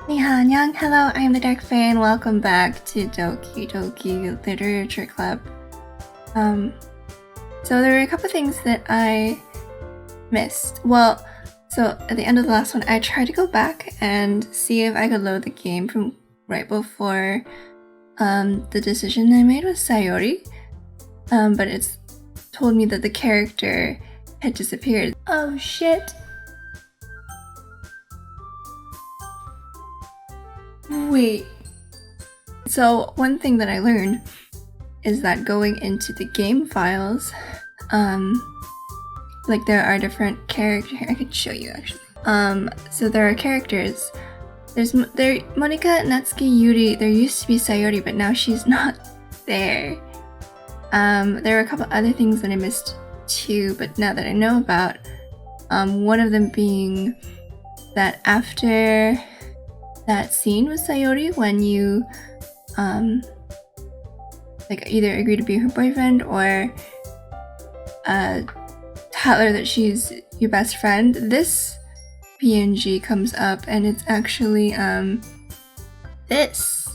Annyeong, hello, I am the Dark Fae and welcome back to Doki Doki Literature Club. So there were a couple things that I missed. Well, so at the end of the last one, I tried to go back and see if I could load the game from right before the decision I made with Sayori, but it's told me that the character had disappeared. Oh shit! Wait. So one thing that I learned is that going into the game files, like there are different characters. I could show you actually. So there are characters. There's Monika, Natsuki, Yuri. There used to be Sayori, but now she's not there. There are a couple other things that I missed too, but now that I know about, one of them being that after that scene with Sayori when you like either agree to be her boyfriend or tell her that she's your best friend, this PNG comes up and it's actually this.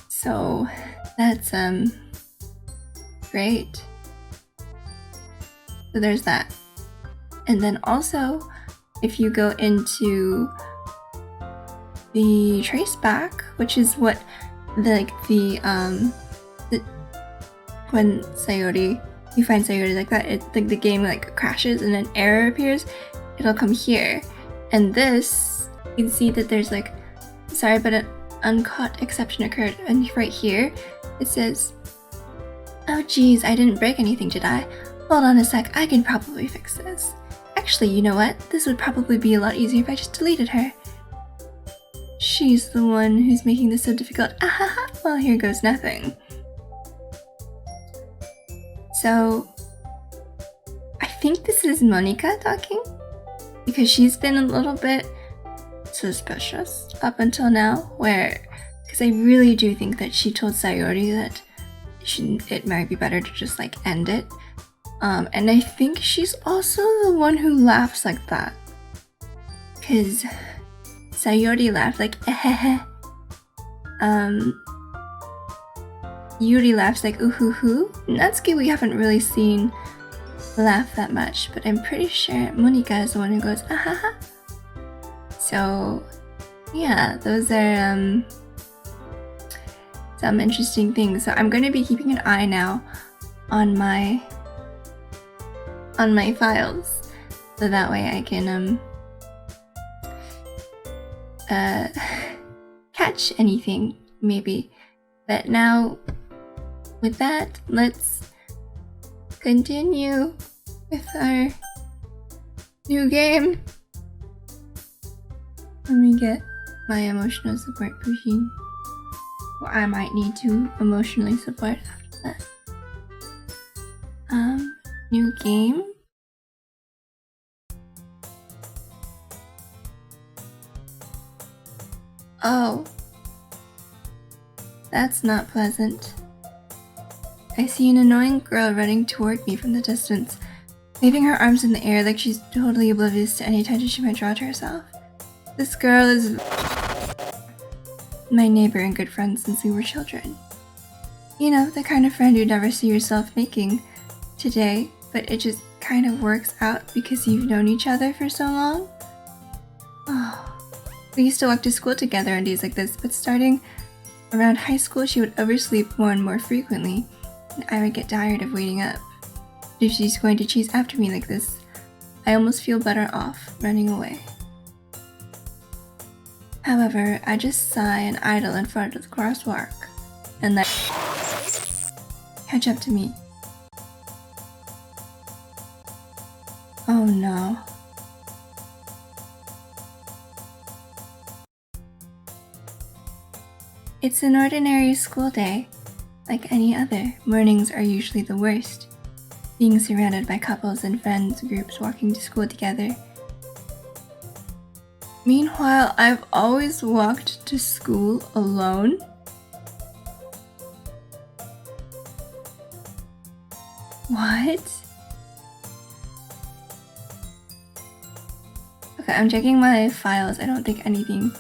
So that's great. So there's that. And then also if you go into the traceback, which is what when Sayori, you find Sayori like that, it like the game like crashes and an error appears, it'll come here. And this, you can see that there's like, sorry, but an uncaught exception occurred. And right here, it says, oh geez, I didn't break anything, did I? Hold on a sec, I can probably fix this. Actually, you know what? This would probably be a lot easier if I just deleted her. She's the one who's making this so difficult. Ahaha, well here goes nothing. So, I think this is Monika talking, because she's been a little bit suspicious up until now, because I really do think that she told Sayori that it might be better to just like end it. And I think she's also the one who laughs like that, because Sayori laughed like ehehe. Yuri laughs like ooh hoo hoo. Natsuki we haven't really seen laugh that much, but I'm pretty sure Monika is the one who goes ahaha. So yeah, those are some interesting things. So I'm going to be keeping an eye now on my files, so that way I can catch anything maybe. But now with that, let's continue with our new game. Let me get my emotional support pushing. Well, I might need to emotionally support after that. New game. Oh, that's not pleasant. I see an annoying girl running toward me from the distance, waving her arms in the air like she's totally oblivious to any attention she might draw to herself. This girl is my neighbor and good friend since we were children. You know, the kind of friend you'd never see yourself making today, but it just kind of works out because you've known each other for so long. Oh. We used to walk to school together on days like this, but starting around high school she would oversleep more and more frequently, and I would get tired of waiting up. But if she's going to chase after me like this, I almost feel better off running away. However, I just sigh and idle in front of the crosswalk, and let catch up to me. Oh no. It's an ordinary school day. Like any other, mornings are usually the worst. Being surrounded by couples and friends groups walking to school together. Meanwhile, I've always walked to school alone. What? Okay, I'm checking my files. I don't think anything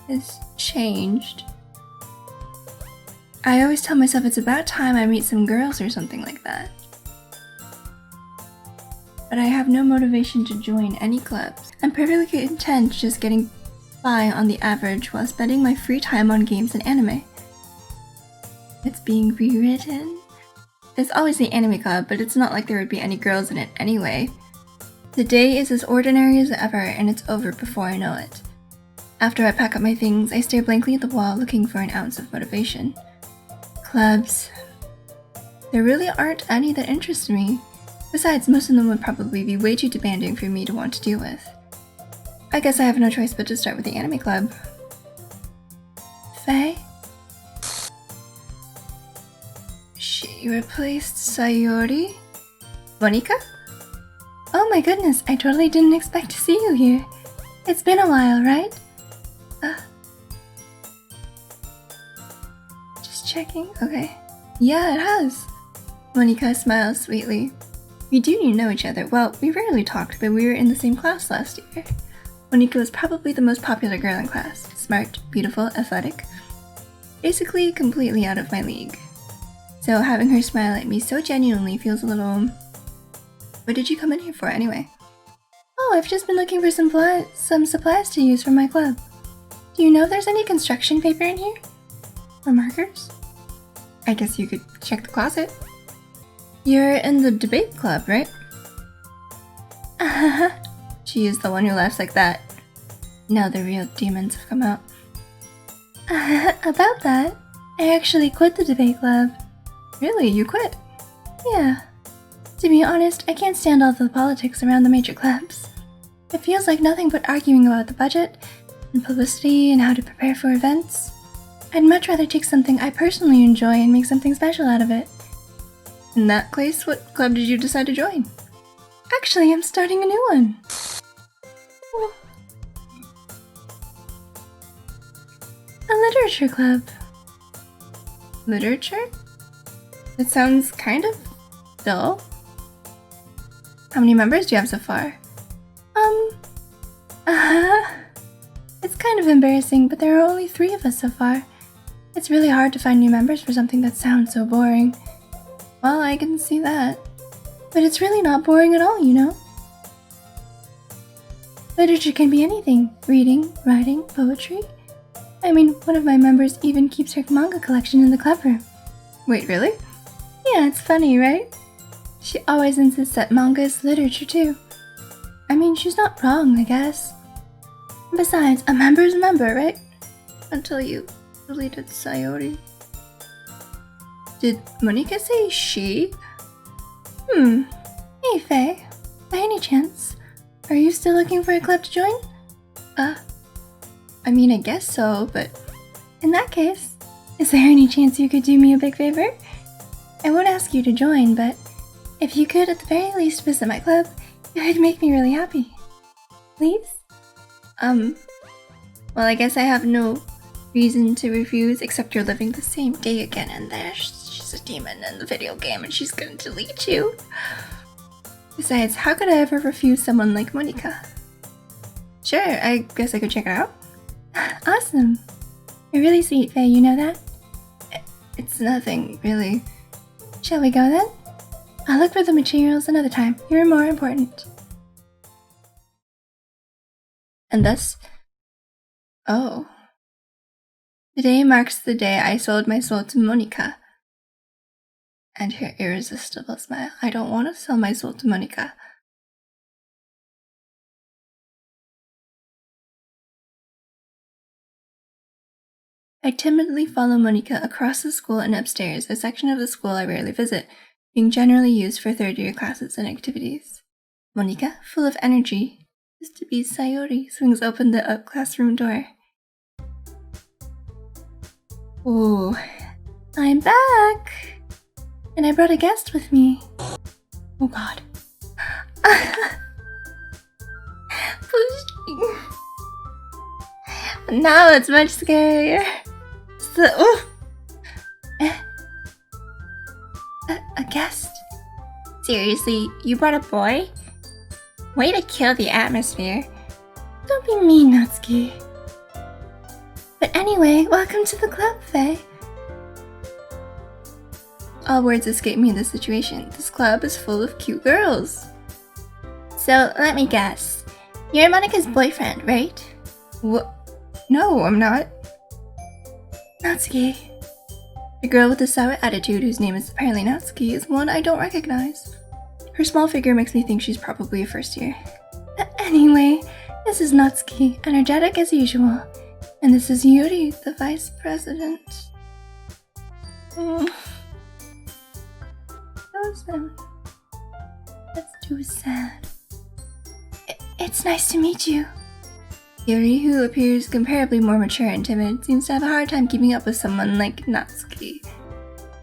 has changed. I always tell myself it's about time I meet some girls or something like that. But I have no motivation to join any clubs. I'm perfectly content just getting by on the average while spending my free time on games and anime. It's being rewritten. There's always the anime club, but it's not like there would be any girls in it anyway. The day is as ordinary as ever, and it's over before I know it. After I pack up my things, I stare blankly at the wall looking for an ounce of motivation. Clubs. There really aren't any that interest me. Besides, most of them would probably be way too demanding for me to want to deal with. I guess I have no choice but to start with the anime club. Faye? She replaced Sayori? Monika? Oh my goodness, I totally didn't expect to see you here. It's been a while, right? Just checking? Okay. Yeah, it has. Monika smiles sweetly. We do know each other. Well, we rarely talked, but we were in the same class last year. Monika was probably the most popular girl in class. Smart, beautiful, athletic. Basically, completely out of my league. So having her smile at me so genuinely feels a little... What did you come in here for anyway? Oh, I've just been looking for some supplies to use for my club. Do you know if there's any construction paper in here? Or markers? I guess you could check the closet. You're in the debate club, right? She is the one who laughs like that. Now the real demons have come out. About that, I actually quit the debate club. Really? You quit? Yeah. To be honest, I can't stand all the politics around the major clubs. It feels like nothing but arguing about the budget, and publicity, and how to prepare for events. I'd much rather take something I personally enjoy and make something special out of it. In that case, what club did you decide to join? Actually, I'm starting a new one. A literature club. Literature? That sounds kind of dull. How many members do you have so far? It's kind of embarrassing, but there are only 3 of us so far. It's really hard to find new members for something that sounds so boring. Well, I can see that. But it's really not boring at all, you know? Literature can be anything. Reading, writing, poetry. I mean, one of my members even keeps her manga collection in the club room. Wait, really? Yeah, it's funny, right? She always insists that manga is literature too. I mean, she's not wrong, I guess. Besides, a member is a member, right? Until you deleted Sayori. Did Monika say she? Hey Faye, by any chance, are you still looking for a club to join? I mean, I guess so, but... In that case, is there any chance you could do me a big favor? I won't ask you to join, but if you could at the very least visit my club, it would make me really happy. Please? Well, I guess I have no reason to refuse except you're living the same day again and she's a demon in the video game and she's gonna delete you. Besides, how could I ever refuse someone like Monika? Sure, I guess I could check it out. Awesome. You're really sweet, Faye, you know that? It's nothing, really. Shall we go then? I'll look for the materials another time. You're more important. And thus... Oh. Today marks the day I sold my soul to Monika. And her irresistible smile. I don't want to sell my soul to Monika. I timidly follow Monika across the school and upstairs, a section of the school I rarely visit, being generally used for third-year classes and activities. Monika, full of energy, used to be Sayori, swings open the classroom door. Ooh, I'm back! And I brought a guest with me. Oh god. Now it's much scarier. A guest? Seriously, you brought a boy? Way to kill the atmosphere. Don't be mean, Natsuki. Anyway, welcome to the club, Faye. All words escape me in this situation. This club is full of cute girls. So, let me guess. You're Monika's boyfriend, right? What? No, I'm not. Natsuki. The girl with the sour attitude, whose name is apparently Natsuki, is one I don't recognize. Her small figure makes me think she's probably a first year. Anyway, this is Natsuki, energetic as usual. And this is Yuri, the vice president. So sad. That's too sad. It's nice to meet you. Yuri, who appears comparably more mature and timid, seems to have a hard time keeping up with someone like Natsuki.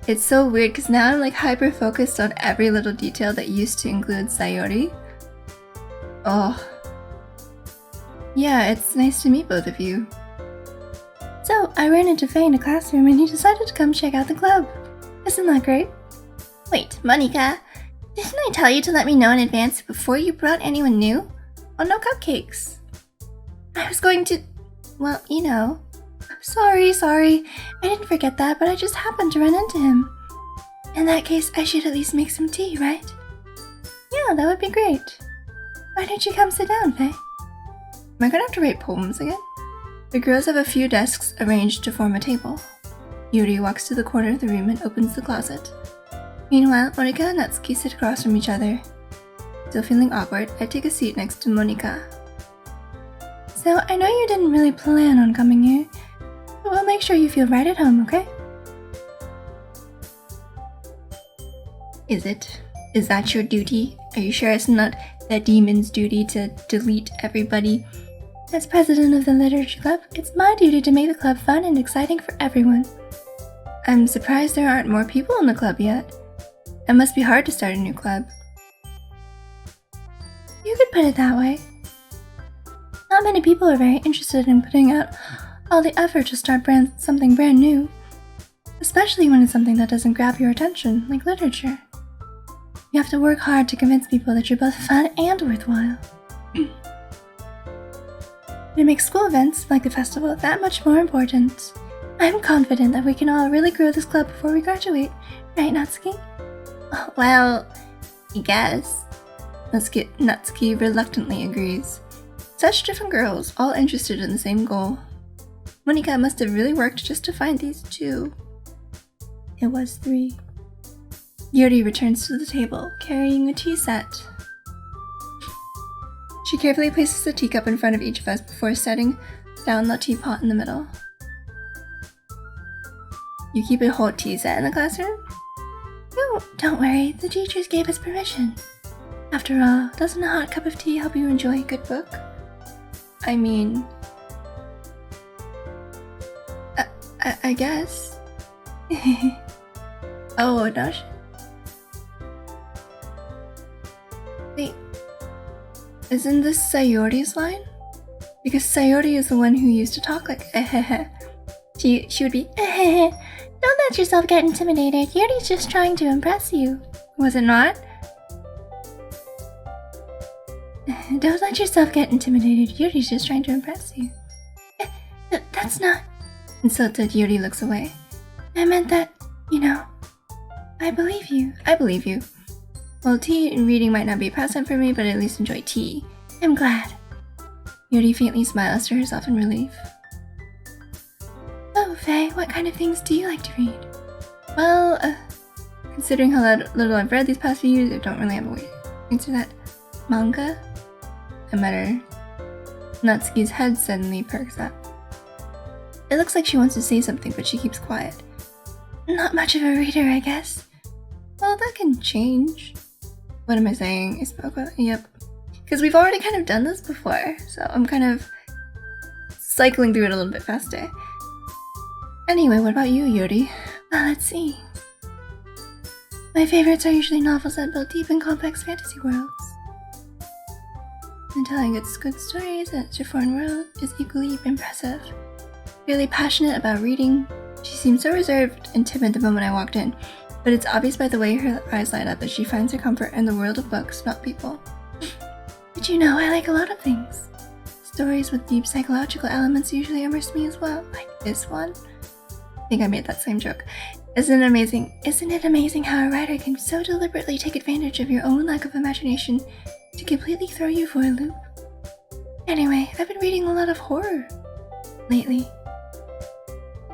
It's so weird because now I'm like hyper-focused on every little detail that used to include Sayori. Oh. Yeah, it's nice to meet both of you. So, I ran into Faye in a classroom and he decided to come check out the club. Isn't that great? Wait, Monika, didn't I tell you to let me know in advance before you brought anyone new? Oh, no cupcakes. I was going to... well, you know. Sorry. I didn't forget that, but I just happened to run into him. In that case, I should at least make some tea, right? Yeah, that would be great. Why don't you come sit down, Faye? Am I gonna have to write poems again? The girls have a few desks arranged to form a table. Yuri walks to the corner of the room and opens the closet. Meanwhile, Monika and Natsuki sit across from each other. Still feeling awkward, I take a seat next to Monika. So, I know you didn't really plan on coming here, but we'll make sure you feel right at home, okay? Is it? Is that your duty? Are you sure it's not the demon's duty to delete everybody? As president of the literature club, it's my duty to make the club fun and exciting for everyone. I'm surprised there aren't more people in the club yet. It must be hard to start a new club. You could put it that way. Not many people are very interested in putting out all the effort to start something brand new, especially when it's something that doesn't grab your attention, like literature. You have to work hard to convince people that you're both fun and worthwhile. It makes school events, like the festival, that much more important. I'm confident that we can all really grow this club before we graduate, right, Natsuki? Well, I guess. Natsuki reluctantly agrees. Such different girls, all interested in the same goal. Monika must have really worked just to find these two. It was 3. Yuri returns to the table, carrying a tea set. She carefully places a teacup in front of each of us before setting down the teapot in the middle. You keep a whole tea set in the classroom? No, don't worry, the teachers gave us permission. After all, doesn't a hot cup of tea help you enjoy a good book? I mean... I guess. Oh, no. Wait. Isn't this Sayori's line? Because Sayori is the one who used to talk like She would be Don't let yourself get intimidated. Yuri's just trying to impress you. Was it not? Don't let yourself get intimidated. Yuri's just trying to impress you. That's not... Insulted, Yuri looks away. I meant that, you know... I believe you. I believe you. Well, tea and reading might not be a pastime for me, but I at least enjoy tea. I'm glad. Yuri faintly smiles to herself in relief. Oh, Faye, what kind of things do you like to read? Well, considering how little I've read these past few years, I don't really have a way to answer that. Manga? I mutter. Natsuki's head suddenly perks up. It looks like she wants to say something, but she keeps quiet. Not much of a reader, I guess. Well, that can change. What am I saying? I spoke about... Yep. Because we've already kind of done this before, so I'm kind of cycling through it a little bit faster. Anyway, what about you, Yuri? Well, let's see. My favorites are usually novels that build deep and complex fantasy worlds. And telling its good stories in a foreign world is equally impressive. Really passionate about reading, she seemed so reserved and timid the moment I walked in, but it's obvious by the way her eyes light up that she finds her comfort in the world of books, not people. But you know, I like a lot of things. stories with deep psychological elements usually immerse me as well, like this one. I think I made that same joke. Isn't it amazing how a writer can so deliberately take advantage of your own lack of imagination to completely throw you for a loop? Anyway, I've been reading a lot of horror lately.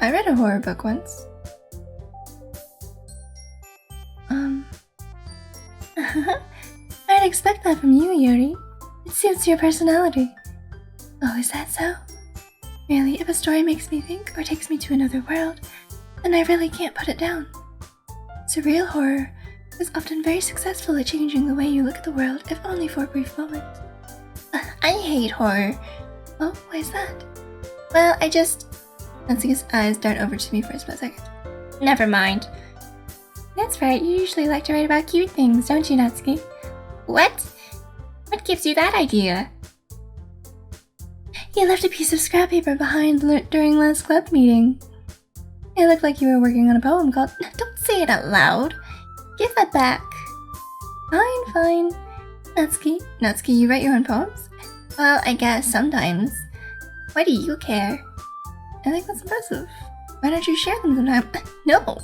I read a horror book once. I'd expect that from you, Yuri. It suits your personality. Oh, is that so? Really, if a story makes me think or takes me to another world, then I really can't put it down. Surreal horror is often very successful at changing the way you look at the world, if only for a brief moment. I hate horror. Oh, why is that? Well, Natsuki's eyes dart over to me for a split second. Never mind. That's right, you usually like to write about cute things, don't you, Natsuki? What? What gives you that idea? You left a piece of scrap paper behind during last club meeting. It looked like you were working on a poem called... Don't say it out loud. Give that back. Fine. Natsuki, you write your own poems? Well, I guess sometimes. Why do you care? I think that's impressive. Why don't you share them sometime? No.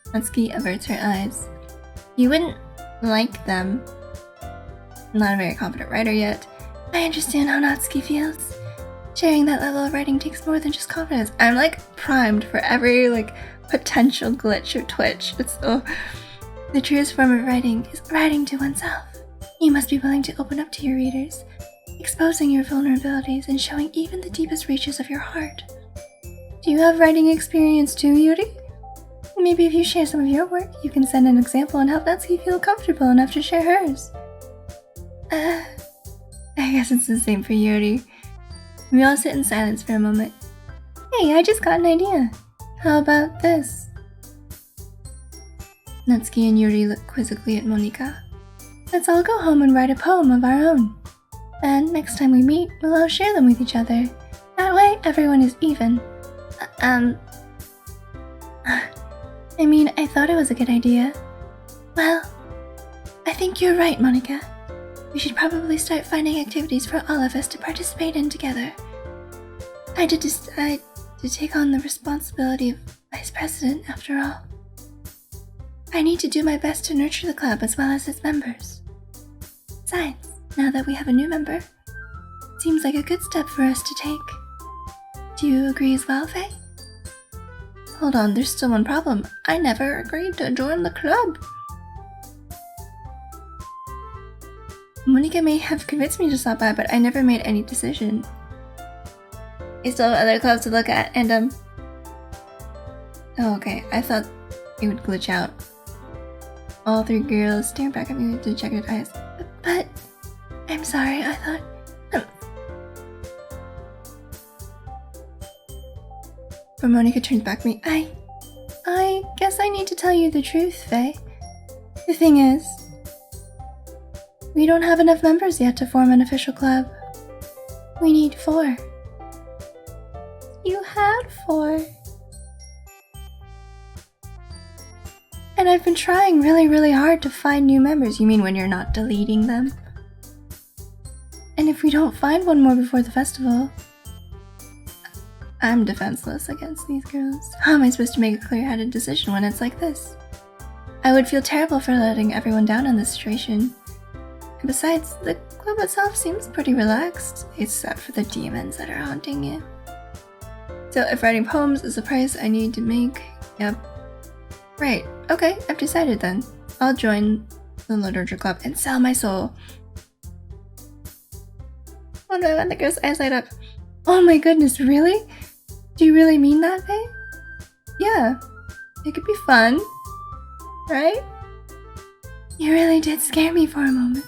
Natsuki averts her eyes. You wouldn't like them. I'm not a very confident writer yet. I understand how Natsuki feels. Sharing that level of writing takes more than just confidence. I'm primed for every potential glitch or twitch. The truest form of writing is writing to oneself. You must be willing to open up to your readers, exposing your vulnerabilities and showing even the deepest reaches of your heart. Do you have writing experience too, Yuri? Maybe if you share some of your work, you can send an example and help Natsuki feel comfortable enough to share hers. I guess it's the same for Yuri. We all sit in silence for a moment. Hey, I just got an idea. How about this? Natsuki and Yuri look quizzically at Monika. Let's all go home and write a poem of our own. Then, next time we meet, we'll all share them with each other. That way, everyone is even. I thought it was a good idea. Well, I think you're right, Monika. We should probably start finding activities for all of us to participate in together. I did decide to take on the responsibility of vice president, after all. I need to do my best to nurture the club as well as its members. Besides, now that we have a new member, it seems like a good step for us to take. Do you agree as well, Faye? Hold on, there's still one problem. I never agreed to join the club. Monika may have convinced me to stop by, but I never made any decision. I still have other clubs to look at, and Oh, okay. I thought it would glitch out. All three girls stare back at me with dejected eyes. But... I'm sorry, I thought... But Monika turns back to me. I guess I need to tell you the truth, Faye. The thing is, we don't have enough members yet to form an official club. We need 4. You had 4. And I've been trying really hard to find new members. You mean when you're not deleting them? And if we don't find one more before the festival, I'm defenseless against these girls. How am I supposed to make a clear-headed decision when it's like this? I would feel terrible for letting everyone down in this situation. And besides, the club itself seems pretty relaxed, except for the demons that are haunting you. So if writing poems is the price I need to make, yep. Right, okay, I've decided then. I'll join the literature club and sell my soul. One by one, the girl's eyes light up. Oh my goodness, really? Do you really mean that, Faye? Yeah, it could be fun, right? You really did scare me for a moment.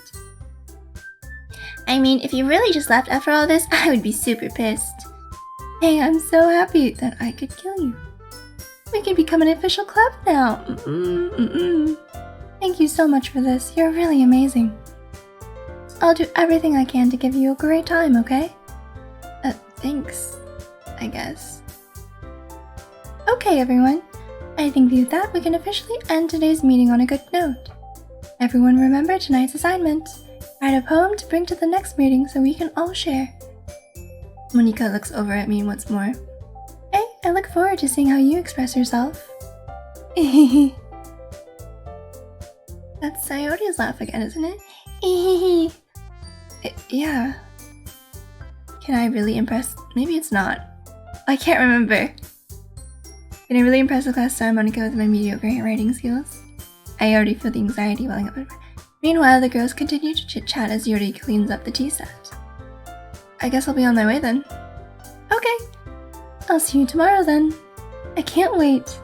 I mean, if you really just left after all this, I would be super pissed. Hey, I'm so happy that I could kill you. We can become an official club now. Thank you so much for this. You're really amazing. I'll do everything I can to give you a great time, okay? Thanks, I guess. Okay, everyone. I think with that, we can officially end today's meeting on a good note. Everyone remember tonight's assignment. Write a poem to bring to the next meeting so we can all share. Monika looks over at me once more. Hey, I look forward to seeing how you express yourself. That's Sayori's laugh again, isn't it? Yeah. Can I really impress? Maybe it's not. I can't remember. Can I really impress the class star Monika with my mediocre writing skills? I already feel the anxiety welling up. Meanwhile, the girls continue to chit-chat as Yuri cleans up the tea set. I guess I'll be on my way then. Okay. I'll see you tomorrow then. I can't wait.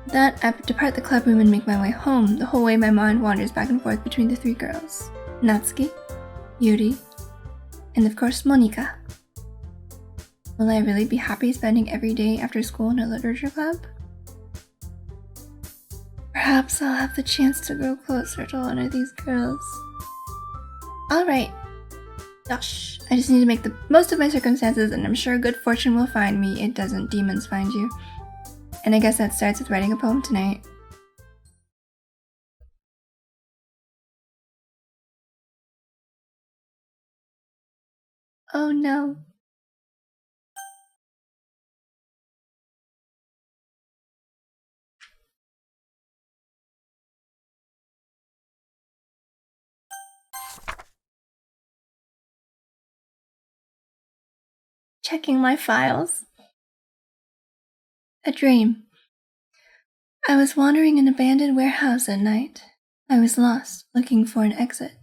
Then I depart the club room and make my way home. The whole way my mind wanders back and forth between the three girls. Natsuki, Yuri, and of course Monika. Will I really be happy spending every day after school in a literature club? Perhaps I'll have the chance to grow closer to one of these girls. Alright. Gosh, I just need to make the most of my circumstances and I'm sure good fortune will find me. It doesn't demons find you. And I guess that starts with writing a poem tonight. Oh no. Checking my files. A dream. I was wandering an abandoned warehouse at night. I was lost, looking for an exit.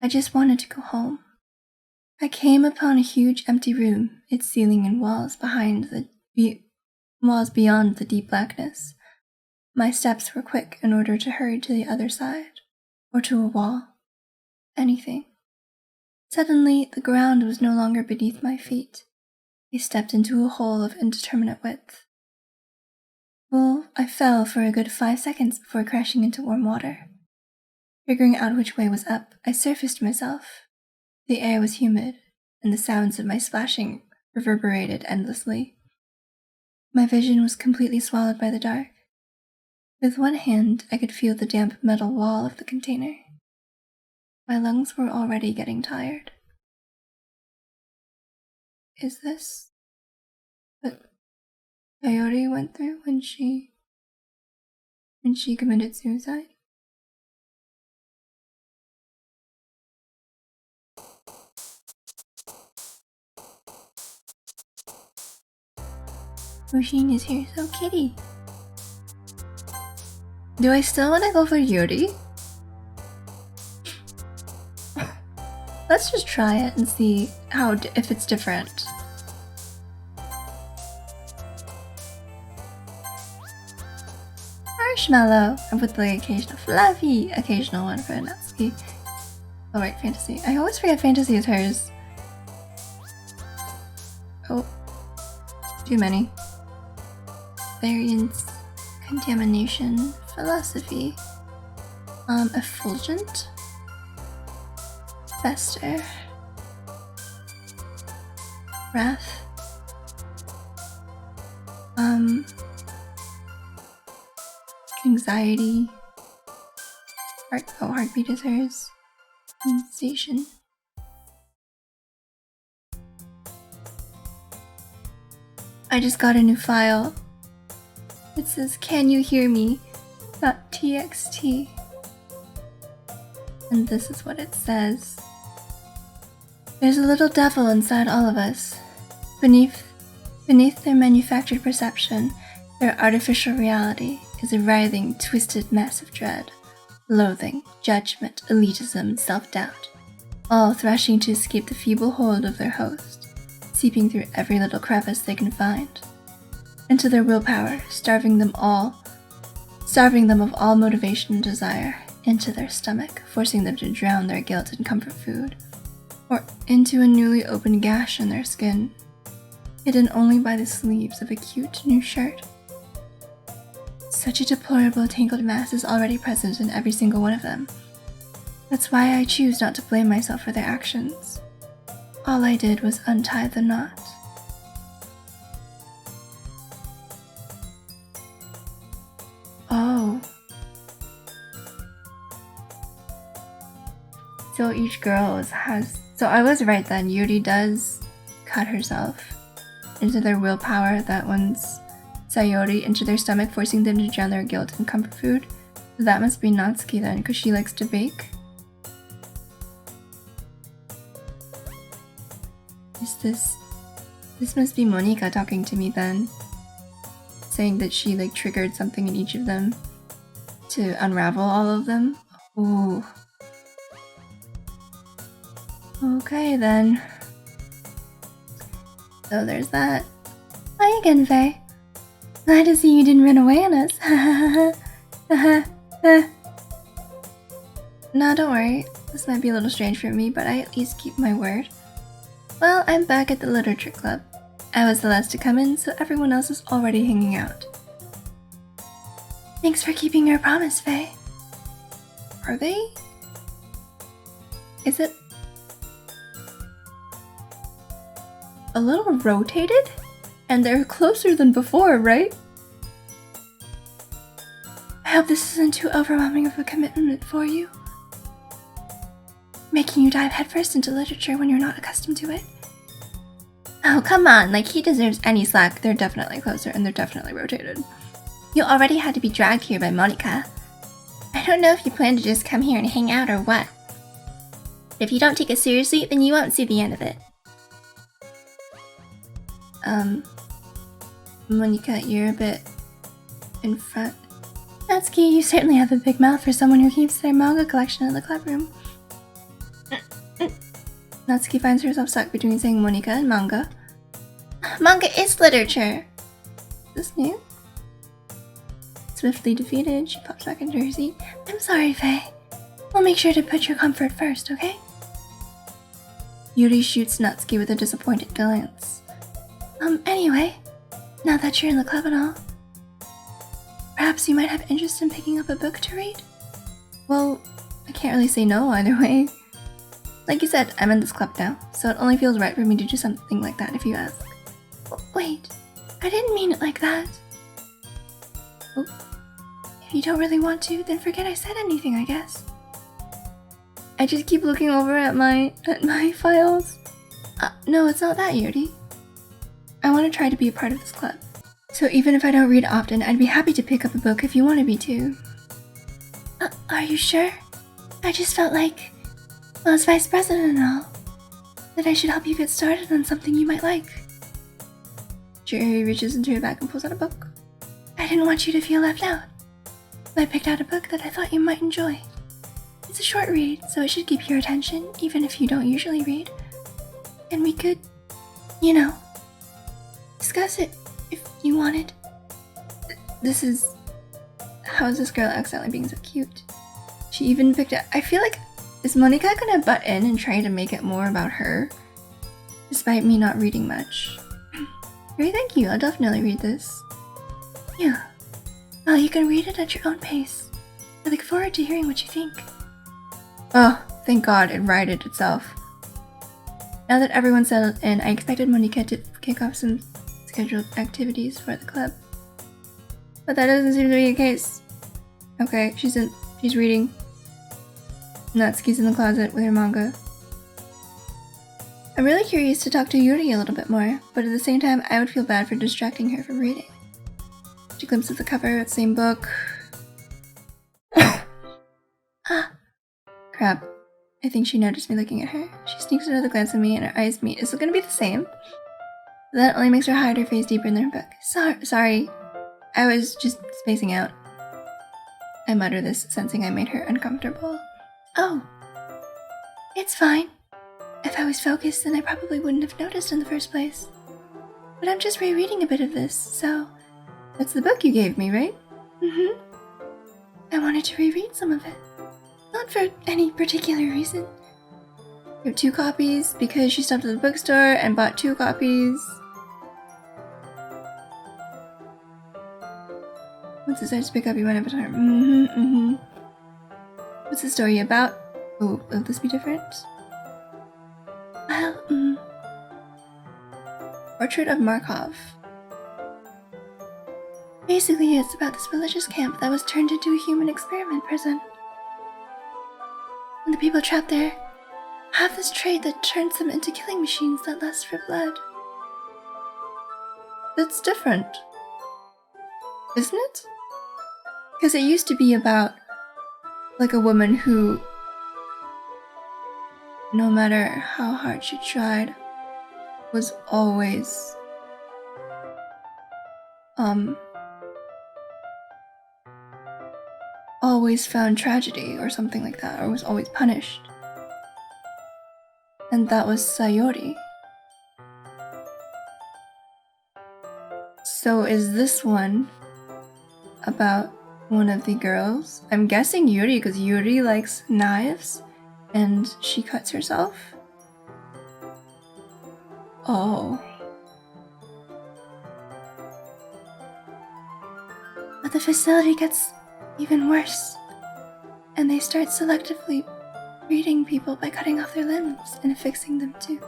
I just wanted to go home. I came upon a huge empty room, its ceiling and walls beyond the deep blackness. My steps were quick in order to hurry to the other side, or to a wall. Anything. Suddenly, the ground was no longer beneath my feet. I stepped into a hole of indeterminate width. Well, I fell for a good 5 seconds before crashing into warm water. Figuring out which way was up, I surfaced myself. The air was humid, and the sounds of my splashing reverberated endlessly. My vision was completely swallowed by the dark. With one hand, I could feel the damp metal wall of the container. My lungs were already getting tired. Is this what Sayori went through when she committed suicide? Machine is here, so kitty. Do I still want to go for Yuri? Let's just try it and see if it's different. Marshmallow, and with the occasional fluffy occasional one for Natsuki. Oh right, fantasy. I always forget fantasy is hers. Oh, too many. Variance, contamination, philosophy. Effulgent. Fester. Wrath. Anxiety. Heartbeat is hers. Sensation. I just got a new file. It says, "Can you hear me?" .txt. And this is what it says. There's a little devil inside all of us. Beneath their manufactured perception, their artificial reality is a writhing, twisted mess of dread, loathing, judgment, elitism, and self-doubt, all thrashing to escape the feeble hold of their host, seeping through every little crevice they can find, into their willpower, starving them of all motivation and desire, into their stomach, forcing them to drown their guilt in comfort food, or into a newly opened gash in their skin, hidden only by the sleeves of a cute new shirt. Such a deplorable tangled mass is already present in every single one of them. That's why I choose not to blame myself for their actions. All I did was untie the knot. Oh. So each girl has So I was right then. Yuri does cut herself into their willpower that one's Sayori into their stomach, forcing them to drown their guilt in comfort food. So that must be Natsuki then, because she likes to bake. This must be Monika talking to me then, saying that she like triggered something in each of them to unravel all of them. Ooh. Okay then. So there's that. Hi again, Faye. Glad to see you didn't run away on us. No, don't worry. This might be a little strange for me, but I at least keep my word. Well, I'm back at the literature club. I was the last to come in, so everyone else is already hanging out. Thanks for keeping your promise, Faye. Are they? Is it a little rotated? And they're closer than before, right? I hope this isn't too overwhelming of a commitment for you. Making you dive headfirst into literature when you're not accustomed to it. Oh, come on, like he deserves any slack. They're definitely closer and they're definitely rotated. You already had to be dragged here by Monika. I don't know if you plan to just come here and hang out or what. But if you don't take it seriously, then you won't see the end of it. Monika, you're a bit in front. Natsuki, you certainly have a big mouth for someone who keeps their manga collection in the club room. Natsuki finds herself stuck between saying Monika and manga. Manga is literature! Is this new? Swiftly defeated, she pops back into her seat. I'm sorry, Faye. We'll make sure to put your comfort first, okay? Yuri shoots Natsuki with a disappointed glance. Anyway, now that you're in the club and all, perhaps you might have interest in picking up a book to read? Well, I can't really say no either way. Like you said, I'm in this club now, so it only feels right for me to do something like that if you ask. Wait, I didn't mean it like that. Oh, if you don't really want to, then forget I said anything, I guess. I just keep looking over at my files. No, it's not that, Yuri. I want to try to be a part of this club. So even if I don't read often, I'd be happy to pick up a book if you wanted me to. Are you sure? I just felt like, well, as vice president and all, that I should help you get started on something you might like. Jerry reaches into her bag and pulls out a book. I didn't want you to feel left out. I picked out a book that I thought you might enjoy. It's a short read, so it should keep your attention, even if you don't usually read. And we could, you know, discuss it if you wanted. This is... How is this girl accidentally being so cute? She even picked up... I feel like... Is Monika gonna butt in and try to make it more about her? Despite me not reading much. Very thank you, I'll definitely read this. Yeah. Well, you can read it at your own pace. I look forward to hearing what you think. Oh, thank God it righted itself. Now that everyone's settled in, I expected Monika to kick off some scheduled activities for the club. But that doesn't seem to be the case. Okay, she's reading. Natsuki's in the closet with her manga. I'm really curious to talk to Yuri a little bit more, but at the same time, I would feel bad for distracting her from reading. She glimpses the cover of the same book. Crap. I think she noticed me looking at her. She sneaks another glance at me and our eyes meet. Is it gonna be the same? That only makes her hide her face deeper in her book. Sorry. I was just spacing out. I mutter this, sensing I made her uncomfortable. Oh. It's fine. If I was focused, then I probably wouldn't have noticed in the first place. But I'm just rereading a bit of this, so... That's the book you gave me, right? Mm-hmm. I wanted to reread some of it. Not for any particular reason. You have 2 copies because she stopped at the bookstore and bought 2 copies. Once it starts to pick up, you went up a time. What's the story about? Oh, will this be different? Well, Portrait of Markov. Basically, it's about this religious camp that was turned into a human experiment prison. And the people trapped there have this trait that turns them into killing machines that lust for blood. That's different, isn't it? Because it used to be about, like, a woman who, no matter how hard she tried, was always, always found tragedy or something like that, or was always punished. And that was Sayori. So is this one about one of the girls? I'm guessing Yuri, because Yuri likes knives and she cuts herself. Oh. But the facility gets even worse, and they start selectively breeding people by cutting off their limbs and affixing them to...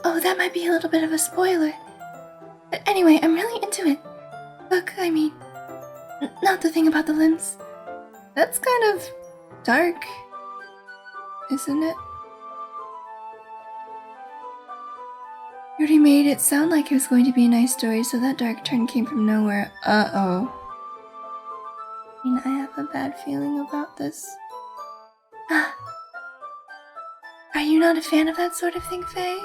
Oh, that might be a little bit of a spoiler. But anyway, I'm really into it. Look, I mean, not the thing about the limbs. That's kind of dark, isn't it? Yuri made it sound like it was going to be a nice story, so that dark turn came from nowhere. Uh-oh. I mean, I have a bad feeling about this. Are you not a fan of that sort of thing, Faye?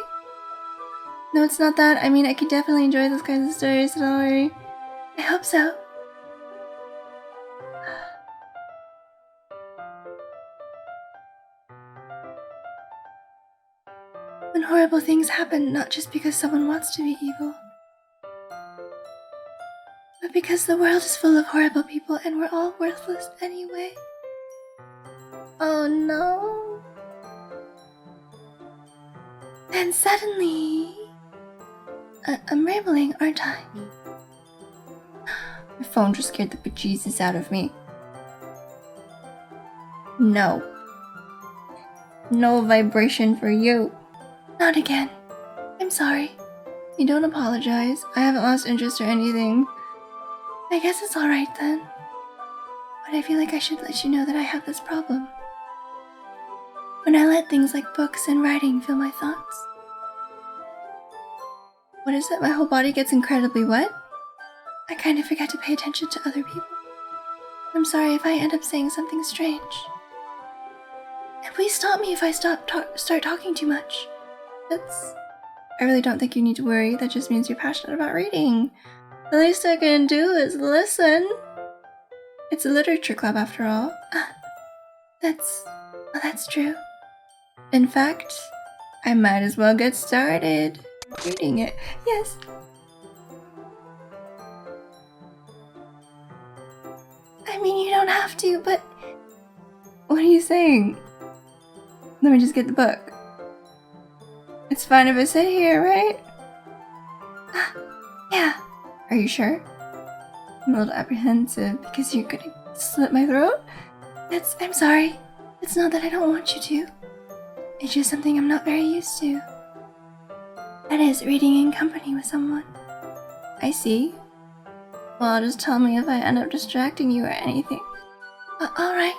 No, it's not that. I mean, I could definitely enjoy those kinds of stories, so don't worry. I hope so. When horrible things happen, not just because someone wants to be evil, but because the world is full of horrible people and we're all worthless anyway. Oh no. Then suddenly... I'm rambling, aren't I? My phone just scared the bejesus out of me. No. No vibration for you. Not again. I'm sorry. You don't apologize. I haven't lost interest or anything. I guess it's alright then. But I feel like I should let you know that I have this problem. When I let things like books and writing fill my thoughts. What is it? My whole body gets incredibly wet? I kind of forget to pay attention to other people. I'm sorry if I end up saying something strange. And please stop me if I start talking too much. I really don't think you need to worry. That just means you're passionate about reading. The least I can do is listen. It's a literature club after all. That's true. In fact, I might as well get started reading it. Yes. I mean, you don't have to, but... What are you saying? Let me just get the book. It's fine if I sit here, right? Yeah. Are you sure? I'm a little apprehensive because you're gonna slit my throat? I'm sorry. It's not that I don't want you to. It's just something I'm not very used to. That is, reading in company with someone. I see. Well, just tell me if I end up distracting you or anything. Alright.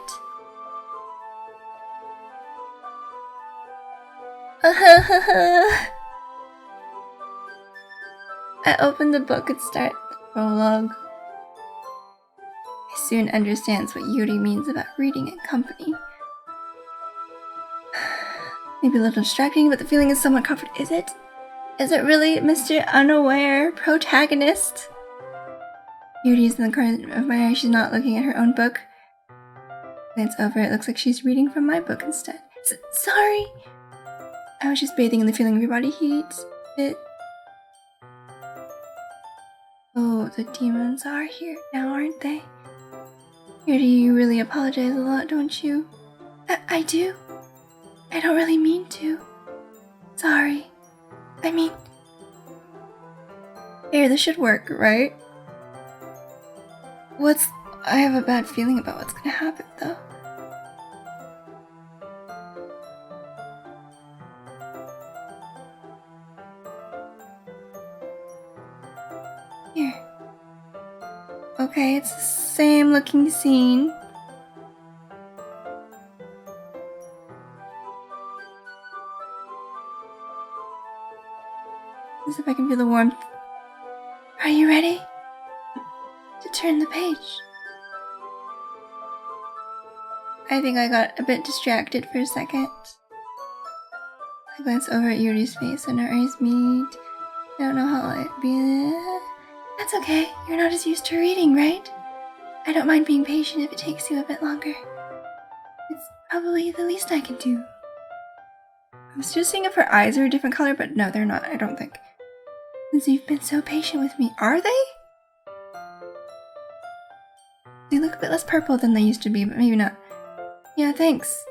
I open the book and start the prologue. I soon understands what Yuri means about reading in company. Maybe a little distracting, but the feeling is somewhat comforting. Is it? Is it really, Mr. Unaware Protagonist? Yuri is in the corner of my eye. She's not looking at her own book. Glance over, it looks like she's reading from my book instead. Sorry! I was just bathing in the feeling of your body heat. Oh, the demons are here now, aren't they? Yuri, you really apologize a lot, don't you? I do. I don't really mean to. Sorry. I mean... Here, this should work, right? I have a bad feeling about what's gonna happen, though. Here. Okay, it's the same looking scene. As if I can feel the warmth. Are you ready to turn the page? I think I got a bit distracted for a second. I glance over at Yuri's face and our eyes meet. I don't know how I'd be. That's okay. You're not as used to reading, right? I don't mind being patient if it takes you a bit longer. It's probably the least I can do. I was just seeing if her eyes are a different color, but no, they're not, I don't think. Since you've been so patient with me, are they? They look a bit less purple than they used to be, but maybe not. Yeah, thanks.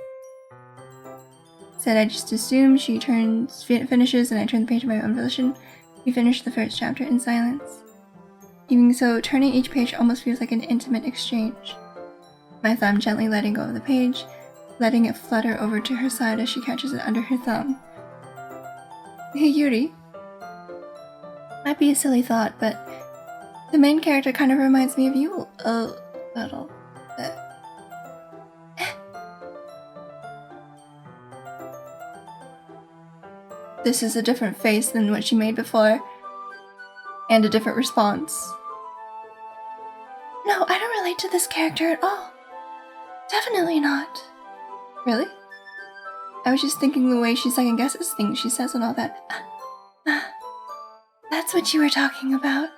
Said I just assume she finishes and I turn the page of my own volition. We finish the first chapter in silence. Even so, turning each page almost feels like an intimate exchange. My thumb gently letting go of the page, letting it flutter over to her side as she catches it under her thumb. Hey Yuri. Might be a silly thought, but the main character kind of reminds me of you a little bit. This is a different face than what she made before, and a different response. No, I don't relate to this character at all. Definitely not. Really? I was just thinking the way she second guesses things she says and all that. That's what you were talking about.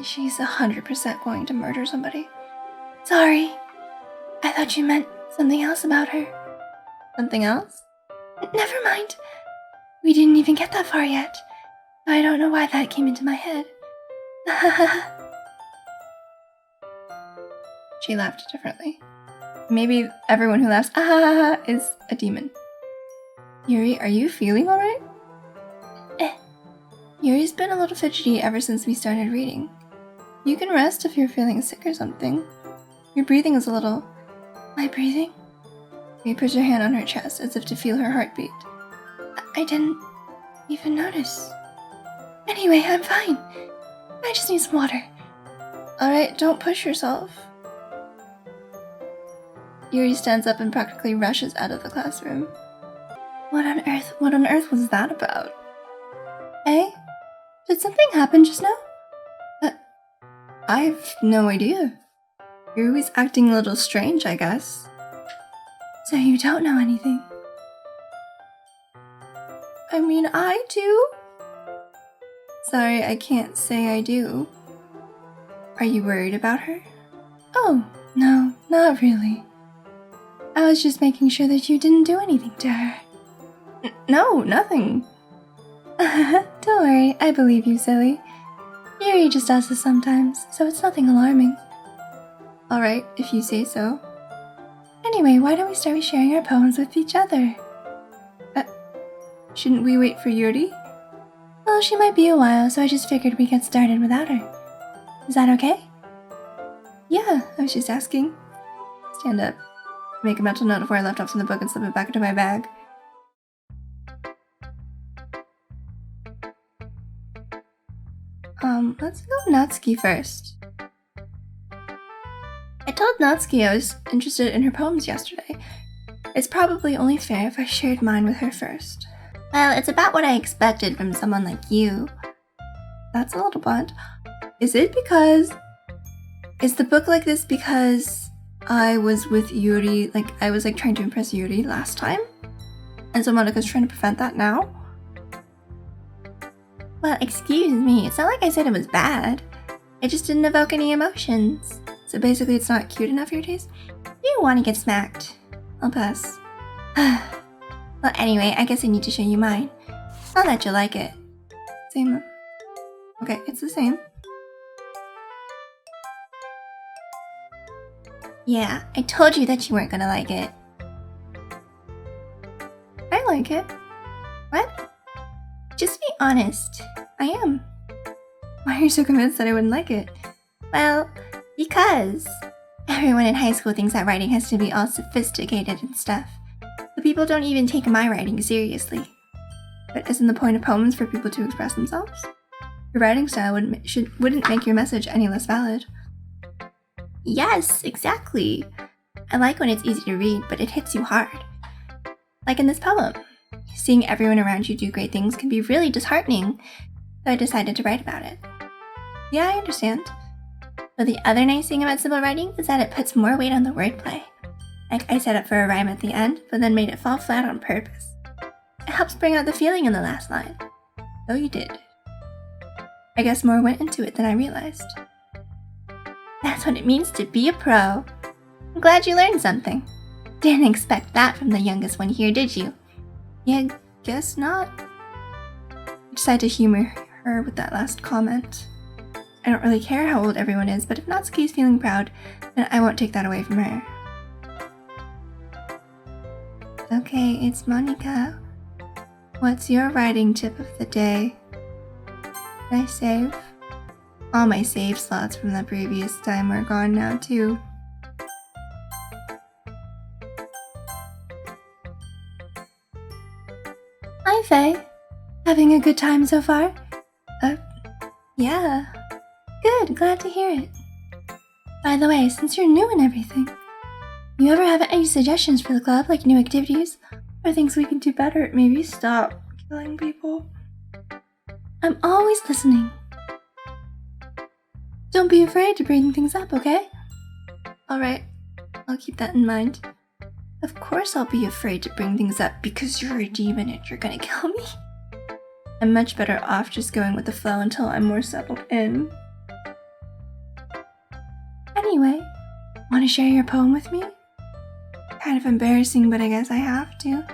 She's 100% going to murder somebody. Sorry. I thought you meant something else about her. Something else? Never mind. We didn't even get that far yet. I don't know why that came into my head. She laughed differently. Maybe everyone who laughs is a demon. Yuri, are you feeling alright? Yuri's been a little fidgety ever since we started reading. You can rest if you're feeling sick or something. Your breathing is a little... My breathing? Yuri puts her hand on her chest as if to feel her heartbeat. I didn't even notice. Anyway, I'm fine. I just need some water. Alright, don't push yourself. Yuri stands up and practically rushes out of the classroom. What on earth was that about? Eh? Did something happen just now? I've no idea. Yuri's acting a little strange, I guess. So you don't know anything? I mean, I do. Sorry, I can't say I do. Are you worried about her? Oh, no, not really. I was just making sure that you didn't do anything to her. No, nothing. Don't worry, I believe you, silly. Yuri just does this sometimes, so it's nothing alarming. Alright, if you say so. Anyway, why don't we start sharing our poems with each other? Shouldn't we wait for Yuri? Well, she might be a while, so I just figured we'd get started without her. Is that okay? Yeah, I was just asking. Stand up. Make a mental note of where I left off in the book and slip it back into my bag. Let's go Natsuki first. I told Natsuki I was interested in her poems yesterday. It's probably only fair if I shared mine with her first. Well, it's about what I expected from someone like you. That's a little blunt. Is the book like this because I was with Yuri, I was trying to impress Yuri last time? And so Monika's trying to prevent that now? Well, excuse me, it's not like I said it was bad. It just didn't evoke any emotions. So basically it's not cute enough for your taste? You want to get smacked. I'll pass. Well, anyway, I guess I need to show you mine. I'll let you like it. Same. Okay, it's the same. Yeah, I told you that you weren't gonna like it. I like it. What? Just be honest. I am. Why are you so convinced that I wouldn't like it? Well, because everyone in high school thinks that writing has to be all sophisticated and stuff. But people don't even take my writing seriously. But isn't the point of poems for people to express themselves? Your writing style wouldn't make your message any less valid. Yes, exactly. I like when it's easy to read, but it hits you hard. Like in this poem. Seeing everyone around you do great things can be really disheartening, so I decided to write about it. Yeah, I understand. But the other nice thing about simple writing is that it puts more weight on the wordplay. Like I set up for a rhyme at the end, but then made it fall flat on purpose. It helps bring out the feeling in the last line. So you did. I guess more went into it than I realized. That's what it means to be a pro. I'm glad you learned something. Didn't expect that from the youngest one here, did you? Yeah, guess not. I decided to humor her with that last comment. I don't really care how old everyone is, but if Natsuki's feeling proud, then I won't take that away from her. Okay, it's Monika. What's your writing tip of the day? Did I save? All my save slots from the previous time are gone now too. Hi Faye! Having a good time so far? Yeah. Good, glad to hear it. By the way, since you're new and everything, you ever have any suggestions for the club, like new activities? Or things we can do better? Maybe stop killing people? I'm always listening. Don't be afraid to bring things up, okay? Alright, I'll keep that in mind. Of course I'll be afraid to bring things up because you're a demon and you're gonna kill me. I'm much better off just going with the flow until I'm more settled in. Anyway, want to share your poem with me? Kind of embarrassing, but I guess I have to.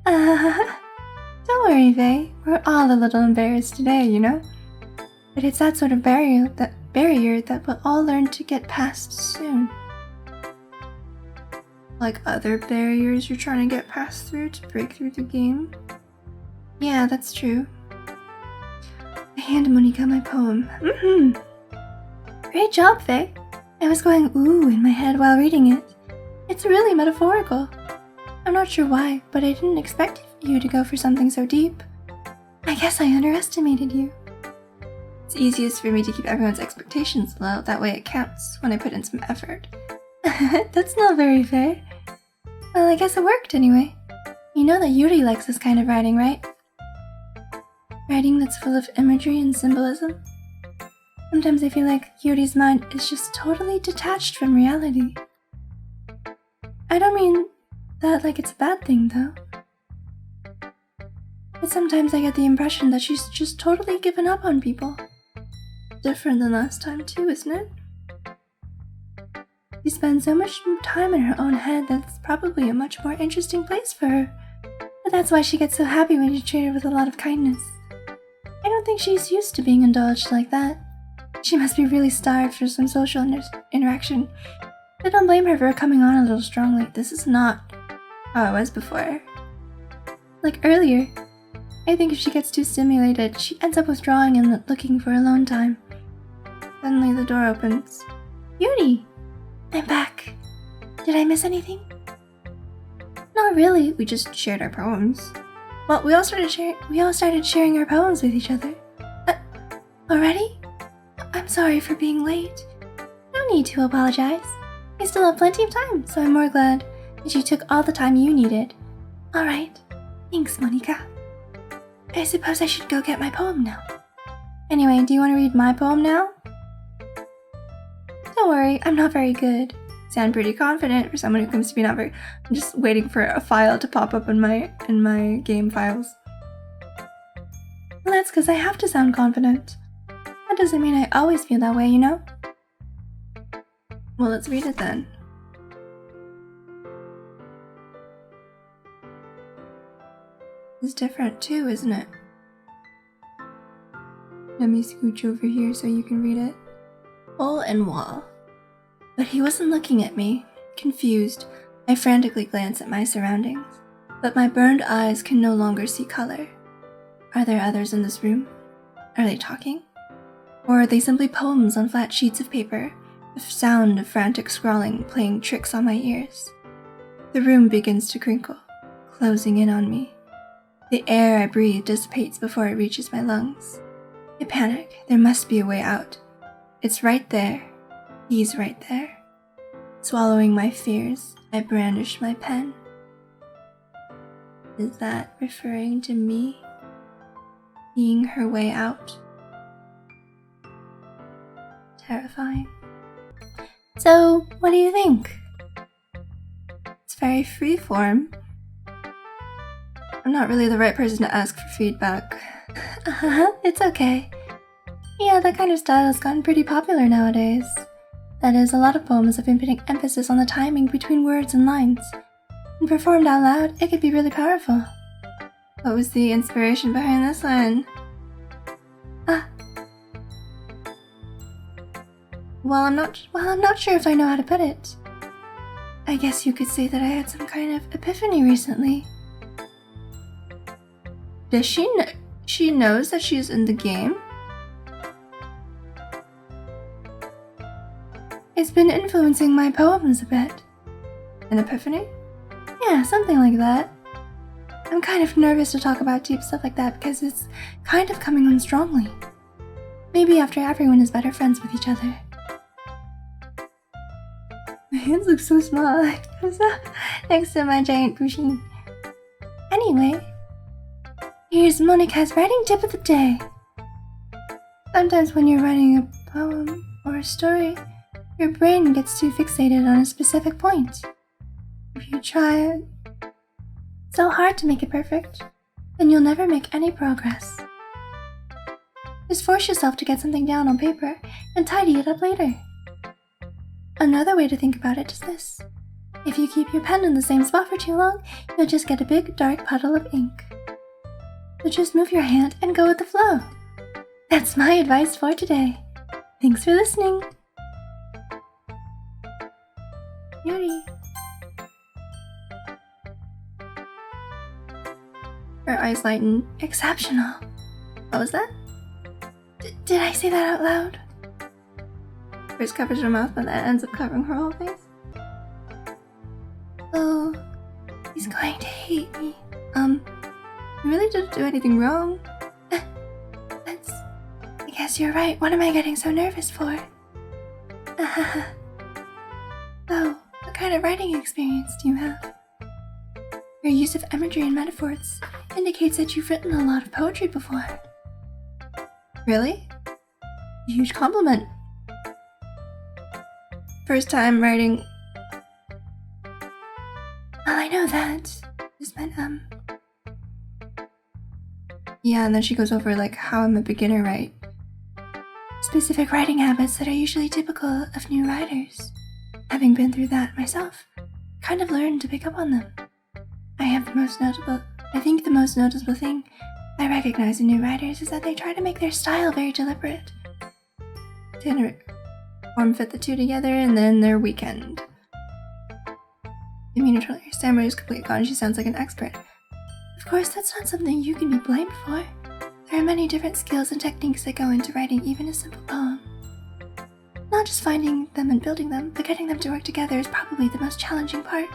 Don't worry, Faye. We're all a little embarrassed today, you know? But it's that sort of barrier that we'll all learn to get past soon. Like other barriers you're trying to get past through to break through the game? Yeah, that's true. I hand Monika my poem. Great job, Faye. I was going ooh in my head while reading it. It's really metaphorical. I'm not sure why, but I didn't expect you to go for something so deep. I guess I underestimated you. It's easiest for me to keep everyone's expectations low, that way it counts when I put in some effort. That's not very fair. Well, I guess it worked anyway. You know that Yuri likes this kind of writing, right? Writing that's full of imagery and symbolism. Sometimes I feel like Yuri's mind is just totally detached from reality. I don't mean that like it's a bad thing, though. But sometimes I get the impression that she's just totally given up on people. Different than last time too, isn't it? She spends so much time in her own head that it's probably a much more interesting place for her. But that's why she gets so happy when you treat her with a lot of kindness. I don't think she's used to being indulged like that. She must be really starved for some social interaction. I don't blame her for coming on a little strongly. This is not how it was before. Like earlier, I think if she gets too stimulated, she ends up withdrawing and looking for alone time. Suddenly the door opens. Yuri! I'm back. Did I miss anything? Not really, we just shared our poems. Well, we all started sharing our poems with each other. Already? I'm sorry for being late. No need to apologize. We still have plenty of time, so I'm more glad that you took all the time you needed. Alright. Thanks, Monika. I suppose I should go get my poem now. Anyway, do you want to read my poem now? Don't worry, I'm not very good. Sound pretty confident for someone who claims to be not very. I'm just waiting for a file to pop up in my game files. Well, that's because I have to sound confident. That doesn't mean I always feel that way, you know? Well, let's read it then. It's different too, isn't it? Let me scooch over here so you can read it. Hole and wall. But he wasn't looking at me. Confused, I frantically glance at my surroundings, but my burned eyes can no longer see color. Are there others in this room? Are they talking? Or are they simply poems on flat sheets of paper, the sound of frantic scrawling playing tricks on my ears? The room begins to crinkle, closing in on me. The air I breathe dissipates before it reaches my lungs. I panic. There must be a way out. It's right there. He's right there. Swallowing my fears, I brandish my pen. Is that referring to me? Seeing her way out? Terrifying. So, what do you think? It's very freeform. I'm not really the right person to ask for feedback. It's okay. Yeah, that kind of style has gotten pretty popular nowadays. That is, a lot of poems have been putting emphasis on the timing between words and lines. When performed out loud, it could be really powerful. What was the inspiration behind this one? Well, I'm not sure if I know how to put it. I guess you could say that I had some kind of epiphany recently. Does she knows that she's in the game? It's been influencing my poems a bit. An epiphany? Yeah, something like that. I'm kind of nervous to talk about deep stuff like that because it's kind of coming on strongly. Maybe after everyone is better friends with each other. My hands look so small, next to my giant bushi. Anyway, here's Monika's writing tip of the day. Sometimes when you're writing a poem or a story, your brain gets too fixated on a specific point. If you try so hard to make it perfect, then you'll never make any progress. Just force yourself to get something down on paper and tidy it up later. Another way to think about it is this. If you keep your pen in the same spot for too long, you'll just get a big dark puddle of ink. So just move your hand and go with the flow. That's my advice for today. Thanks for listening. Yuri. Her eyes lighten. Exceptional. What was that? Did I say that out loud? First covers her mouth, but that ends up covering her whole face. Oh, he's going to hate me. I really didn't do anything wrong. I guess you're right. What am I getting so nervous for? Oh, what kind of writing experience do you have? Your use of imagery and metaphors indicates that you've written a lot of poetry before. Really? A huge compliment. First time writing. Well, I know that. Just meant, Yeah, and then she goes over, like, how I'm a beginner, right? Specific writing habits that are usually typical of new writers. Having been through that myself, kind of learned to pick up on them. I think the most noticeable thing I recognize in new writers is that they try to make their style very deliberate. To form fit the two together, and then their weekend. I mean, her stammer is completely gone. She sounds like an expert. Of course, that's not something you can be blamed for. There are many different skills and techniques that go into writing even a simple poem. Not just finding them and building them, but getting them to work together is probably the most challenging part.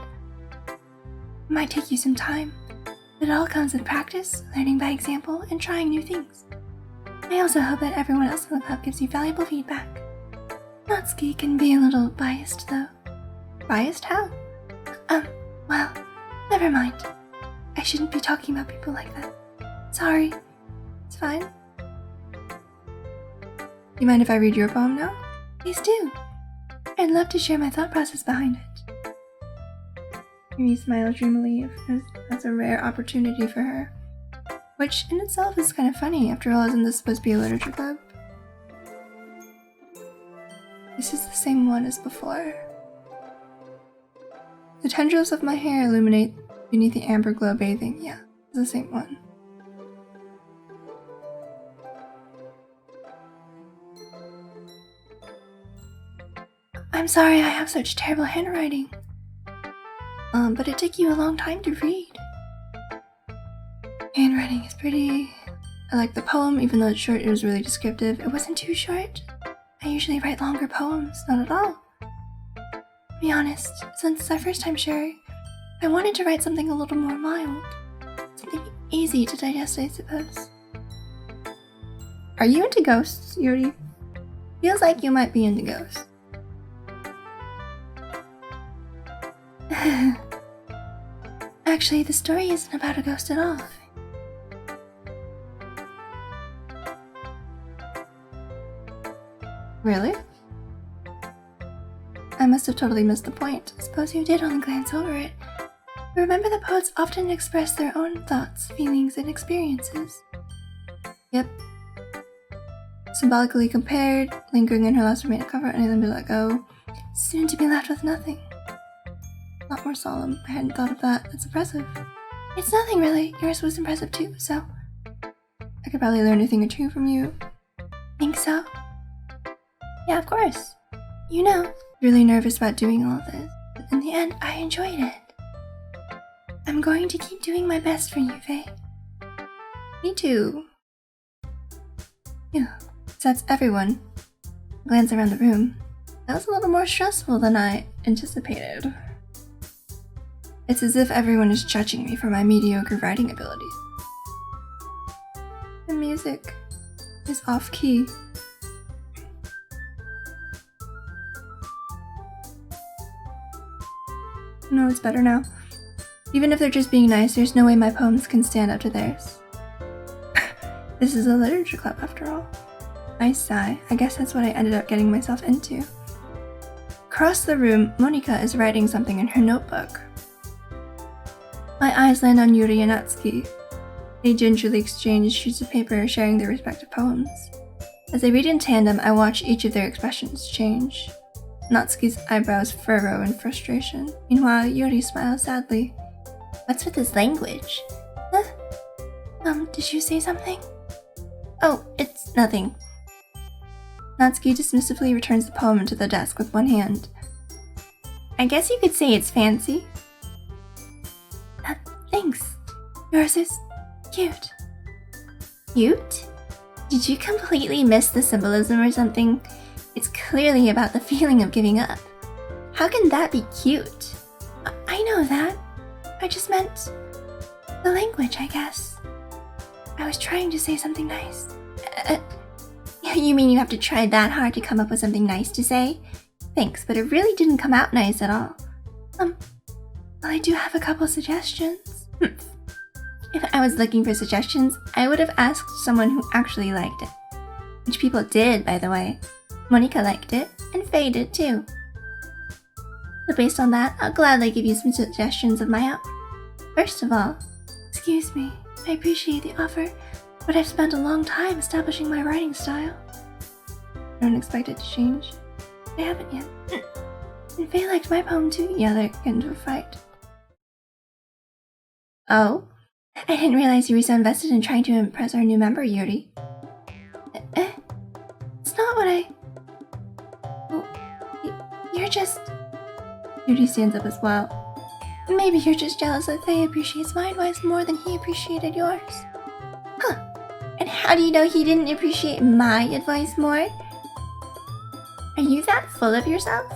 It might take you some time, but it all comes with practice, learning by example, and trying new things. I also hope that everyone else in the club gives you valuable feedback. Natsuki can be a little biased, though. Biased? How? Well, never mind. I shouldn't be talking about people like that. Sorry. It's fine. You mind if I read your poem now? Please do. I'd love to share my thought process behind it. Yuri smiles dreamily. That's a rare opportunity for her. Which in itself is kind of funny. After all, isn't this supposed to be a literature club? This is the same one as before. The tendrils of my hair illuminate beneath the amber glow bathing. Yeah, it's the same one. I'm sorry I have such terrible handwriting. But it took you a long time to read. Handwriting is pretty... I like the poem, even though it's short, it was really descriptive. It wasn't too short. I usually write longer poems, not at all. To be honest, since it's our first time sharing, I wanted to write something a little more mild. Something easy to digest, I suppose. Are you into ghosts, Yuri? Feels like you might be into ghosts. Actually, the story isn't about a ghost at all. Really? I must have totally missed the point. Suppose you did only glance over it. Remember that poets often express their own thoughts, feelings, and experiences. Yep. Symbolically compared, lingering in her last remaining cover, and then be let go, soon to be left with nothing. A lot more solemn. I hadn't thought of that. That's impressive. It's nothing really. Yours was impressive too, so I could probably learn a thing or two from you. Think so? Yeah, of course. You know, really nervous about doing all this, but in the end, I enjoyed it. I'm going to keep doing my best for you, Faye. Me too. Yeah, so that's everyone. Glance around the room. That was a little more stressful than I anticipated. It's as if everyone is judging me for my mediocre writing abilities. The music is off-key. No, it's better now. Even if they're just being nice, there's no way my poems can stand up to theirs. This is a literature club after all. I sigh. I guess that's what I ended up getting myself into. Across the room, Monika is writing something in her notebook. My eyes land on Yuri and Natsuki. They gingerly exchange sheets of paper, sharing their respective poems. As they read in tandem, I watch each of their expressions change. Natsuki's eyebrows furrow in frustration. Meanwhile, Yuri smiles sadly. What's with this language? Huh? Did you say something? Oh, it's nothing. Natsuki dismissively returns the poem to the desk with one hand. I guess you could say it's fancy. Thanks. Yours is cute. Cute? Did you completely miss the symbolism or something? It's clearly about the feeling of giving up. How can that be cute? I know that. I just meant the language, I guess. I was trying to say something nice. You mean you have to try that hard to come up with something nice to say? Thanks, but it really didn't come out nice at all. Well, I do have a couple suggestions. If I was looking for suggestions, I would have asked someone who actually liked it. Which people did, by the way. Monika liked it, and Faye did too. So based on that, I'll gladly give you some suggestions of my own. First of all, excuse me, I appreciate the offer, but I've spent a long time establishing my writing style. I don't expect it to change. I haven't yet. And Faye liked my poem too. Yeah, they get into a fight. Oh? I didn't realize you were so invested in trying to impress our new member, Yuri. It's not what I... Oh, you're just... Yuri stands up as well. Maybe you're just jealous that Faye appreciates my advice more than he appreciated yours. Huh. And how do you know he didn't appreciate my advice more? Are you that full of yourself?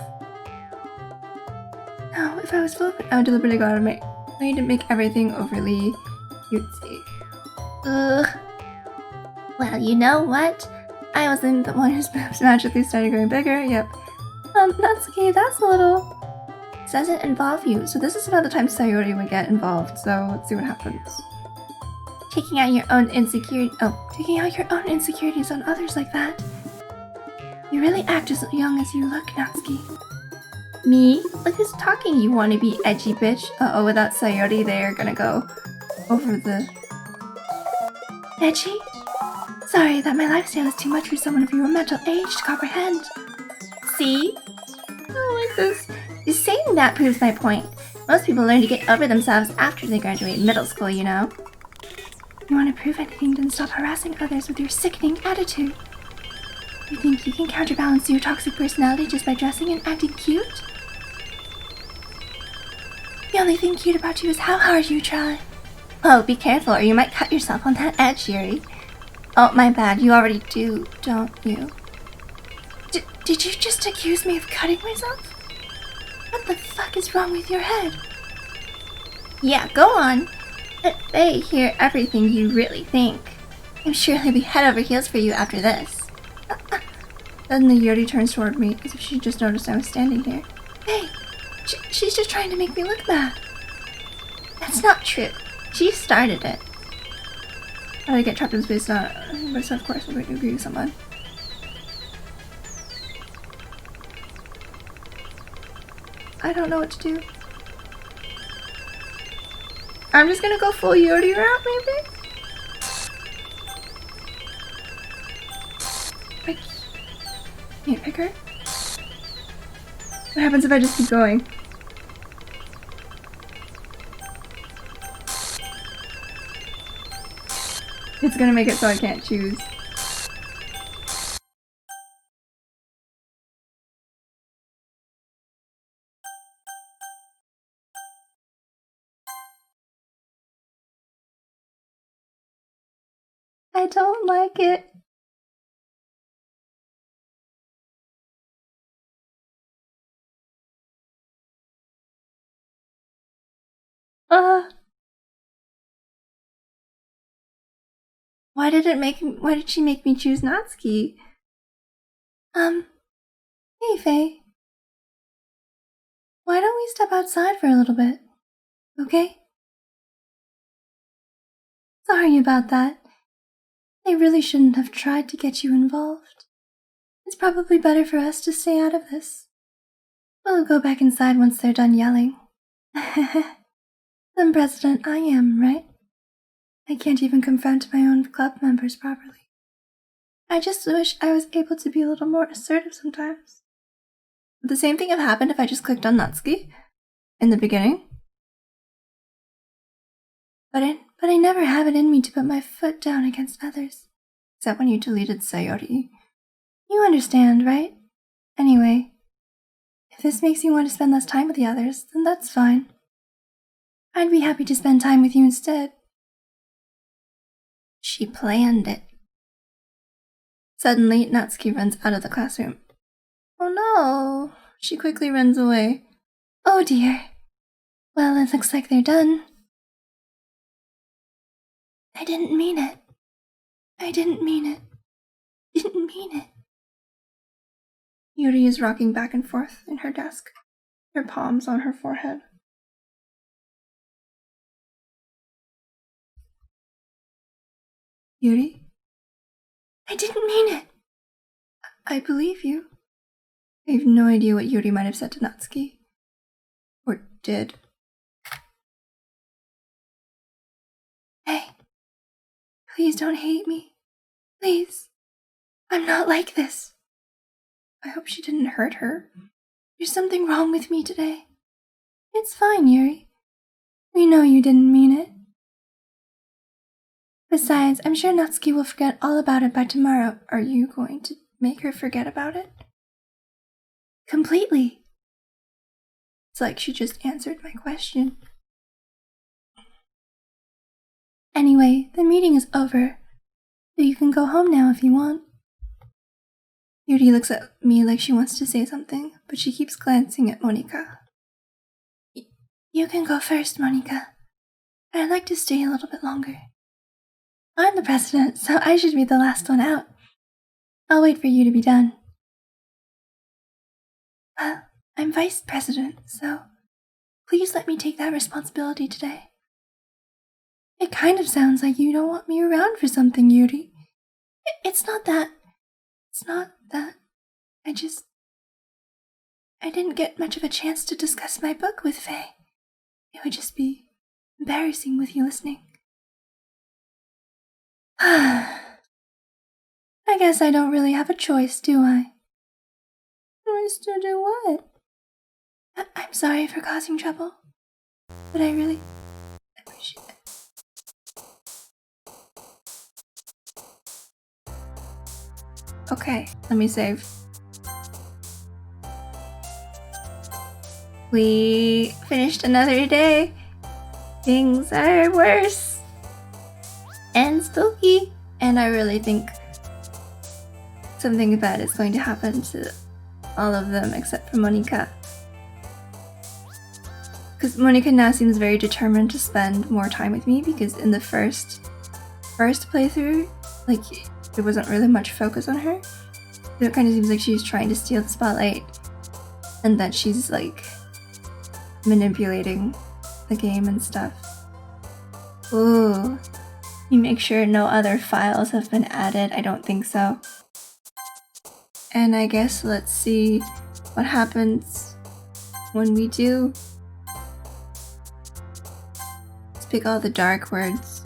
No, if I was full of it, I would deliberately go out of my way to make everything overly cutesy. Ugh. Well, you know what? I wasn't the one whose boobs magically started growing bigger. Yep. Natsuki, that's a little... This doesn't involve you, so this is about the time Sayori would get involved, so let's see what happens. Taking out your own insecurities on others like that. You really act as young as you look, Natsuki. Me? Look who's talking, you wanna be edgy bitch. Uh-oh, without Sayori, they're gonna go over the... Edgy? Sorry that my lifestyle is too much for someone of your mental age to comprehend. See? I don't like this. Just saying that proves my point. Most people learn to get over themselves after they graduate middle school, you know. You want to prove anything, then stop harassing others with your sickening attitude. You think you can counterbalance your toxic personality just by dressing and acting cute? The only thing cute about you is how hard you try. Oh, be careful or you might cut yourself on that edge, Yuri. Oh, my bad. You already do, don't you? Did you just accuse me of cutting myself? What the fuck is wrong with your head? Yeah, go on. Let Faye hear everything you really think. I'm sure he'll be head over heels for you after this. Suddenly Yuri turns toward me as if she just noticed I was standing here. Hey, she's just trying to make me look bad. That's not true. She started it. How to get trapped in space, not. But of course, we're going to agree with someone. I don't know what to do. I'm just gonna go full Yuri route, maybe? Can you pick her? What happens if I just keep going? It's gonna make it so I can't choose. I don't like it. Why did she make me choose Natsuki? Hey Faye. Why don't we step outside for a little bit? Okay? Sorry about that. I really shouldn't have tried to get you involved. It's probably better for us to stay out of this. We'll go back inside once they're done yelling. I'm president I am, right? I can't even confront my own club members properly. I just wish I was able to be a little more assertive sometimes. Would the same thing have happened if I just clicked on Natsuki in the beginning? But I never have it in me to put my foot down against others. Except when you deleted Sayori. You understand, right? Anyway, if this makes you want to spend less time with the others, then that's fine. I'd be happy to spend time with you instead. She planned it. Suddenly, Natsuki runs out of the classroom. Oh no! She quickly runs away. Oh dear. Well, it looks like they're done. I didn't mean it. I didn't mean it. Didn't mean it. Yuri is rocking back and forth in her desk, her palms on her forehead. Yuri? I didn't mean it. I believe you. I have no idea what Yuri might have said to Natsuki. Or did. Hey. Please don't hate me. Please. I'm not like this. I hope she didn't hurt her. There's something wrong with me today. It's fine, Yuri. We know you didn't mean it. Besides, I'm sure Natsuki will forget all about it by tomorrow. Are you going to make her forget about it? Completely. It's like she just answered my question. Anyway, the meeting is over, so you can go home now if you want. Yuri looks at me like she wants to say something, but she keeps glancing at Monika. You can go first, Monika. I'd like to stay a little bit longer. I'm the president, so I should be the last one out. I'll wait for you to be done. Well, I'm vice president, so please let me take that responsibility today. It kind of sounds like you don't want me around for something, Yuri. It's not that. I didn't get much of a chance to discuss my book with Faye. It would just be embarrassing with you listening. I guess I don't really have a choice, do I? Choice to do what? I'm sorry for causing trouble, but I really appreciate it. Okay, let me save. We finished another day. Things are worse. And spooky. And I really think something bad is going to happen to all of them except for Monika. Because Monika now seems very determined to spend more time with me, because in the first playthrough, like, there wasn't really much focus on her. So it kind of seems like she's trying to steal the spotlight, and that she's like manipulating the game and stuff. Ooh. You make sure no other files have been added. I don't think so. And I guess let's see what happens when we do. Let's pick all the dark words.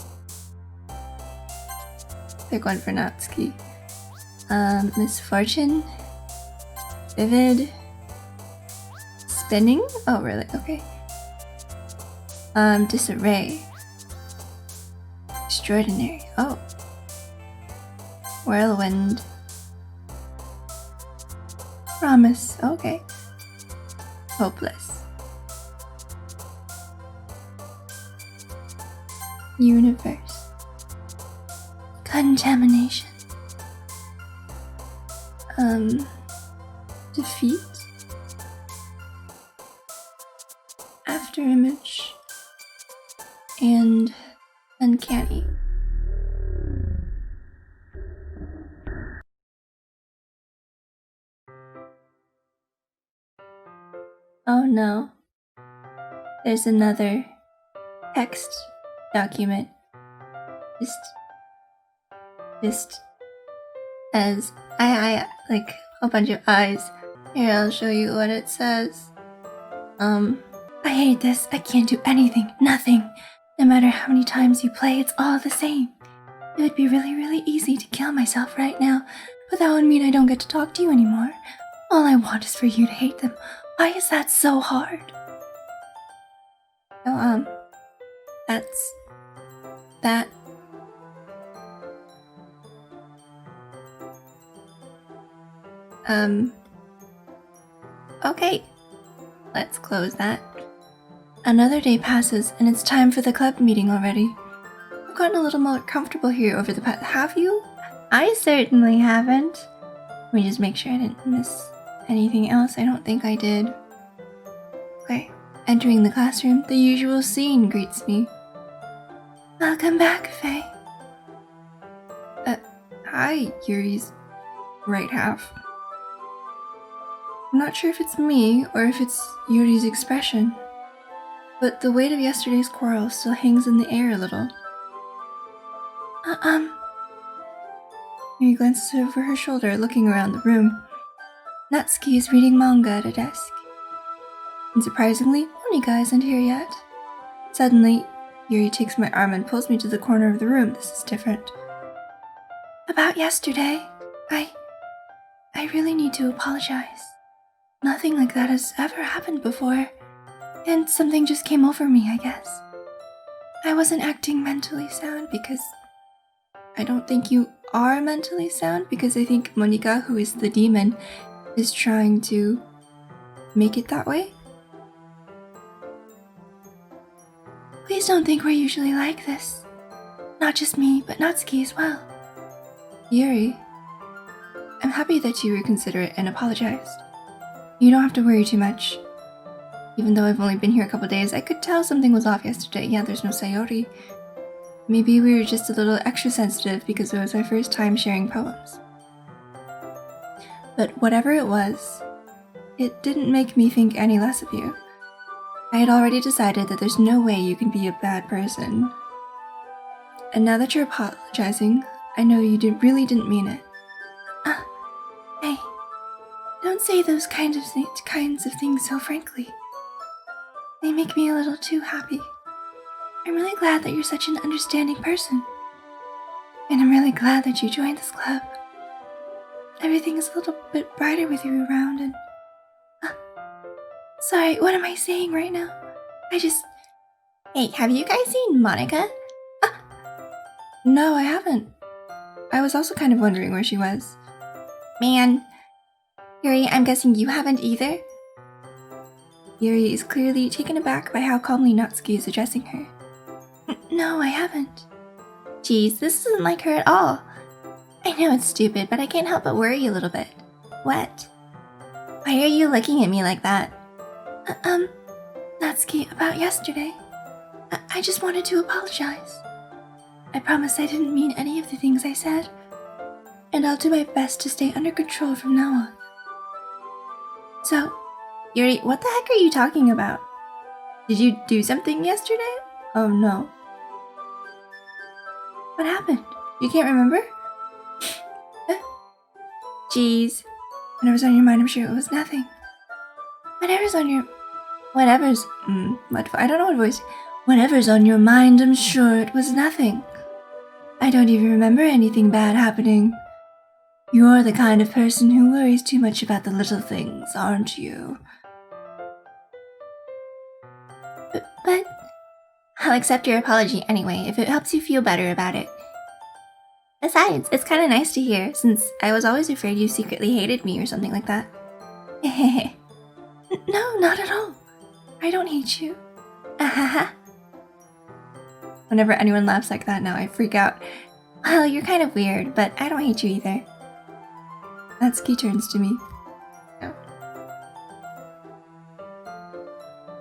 Pick one for Natsuki. Misfortune. Vivid. Spinning? Oh, really? Okay. Disarray. Extraordinary. Oh. Whirlwind. Promise. Okay. Hopeless. Universe. Contamination. Defeat. Afterimage. And uncanny. Oh no. There's another text document. Just as I like a bunch of eyes. Here, I'll show you what it says. I hate this. I can't do anything. Nothing. No matter how many times you play, it's all the same. It would be really, really easy to kill myself right now, but that would mean I don't get to talk to you anymore. All I want is for you to hate them. Why is that so hard? Oh, that's... that... Okay. Let's close that. Another day passes, and it's time for the club meeting already. I've gotten a little more comfortable here over the past... Have you? I certainly haven't. Let me just make sure I didn't miss anything else. I don't think I did. Okay. Entering the classroom, the usual scene greets me. Welcome back, Faye. Hi, Yuri's right half. I'm not sure if it's me or if it's Yuri's expression, but the weight of yesterday's quarrel still hangs in the air a little. Yuri glances over her shoulder, looking around the room. Natsuki is reading manga at a desk. And surprisingly, Monika isn't here yet. Suddenly, Yuri takes my arm and pulls me to the corner of the room. This is different. About yesterday, I really need to apologize. Nothing like that has ever happened before, and something just came over me, I guess. I wasn't acting mentally sound because I don't think you are mentally sound, because I think Monika, who is the demon, is trying to make it that way. Please don't think we're usually like this. Not just me, but Natsuki as well. Yuri, I'm happy that you were considerate and apologized. You don't have to worry too much. Even though I've only been here a couple days, I could tell something was off yesterday. Yeah, there's no Sayori. Maybe we were just a little extra sensitive because it was our first time sharing poems. But whatever it was, it didn't make me think any less of you. I had already decided that there's no way you can be a bad person. And now that you're apologizing, I know you really didn't mean it. Hey, don't say those kinds of things so frankly. They make me a little too happy. I'm really glad that you're such an understanding person. And I'm really glad that you joined this club. Everything is a little bit brighter with you around and... Sorry, what am I saying right now? Hey, have you guys seen Monika? No, I haven't. I was also kind of wondering where she was. Man. Yuri, I'm guessing you haven't either? Yuri is clearly taken aback by how calmly Natsuki is addressing her. No, I haven't. Geez, this isn't like her at all. I know it's stupid, but I can't help but worry a little bit. What? Why are you looking at me like that? Natsuki, about yesterday. I just wanted to apologize. I promise I didn't mean any of the things I said. And I'll do my best to stay under control from now on. So, Yuri, what the heck are you talking about? Did you do something yesterday? Oh no. What happened? You can't remember? Jeez. Whatever's on your mind, I'm sure it was nothing. Whatever's on your... Whatever's... I don't know what voice... Whatever's on your mind, I'm sure it was nothing. I don't even remember anything bad happening. You're the kind of person who worries too much about the little things, aren't you? But I'll accept your apology anyway, if it helps you feel better about it. Besides, it's kind of nice to hear, since I was always afraid you secretly hated me or something like that. No, not at all. I don't hate you. Ahaha. Whenever anyone laughs like that now, I freak out. Well, you're kind of weird, but I don't hate you either. Natsuki turns to me. Oh.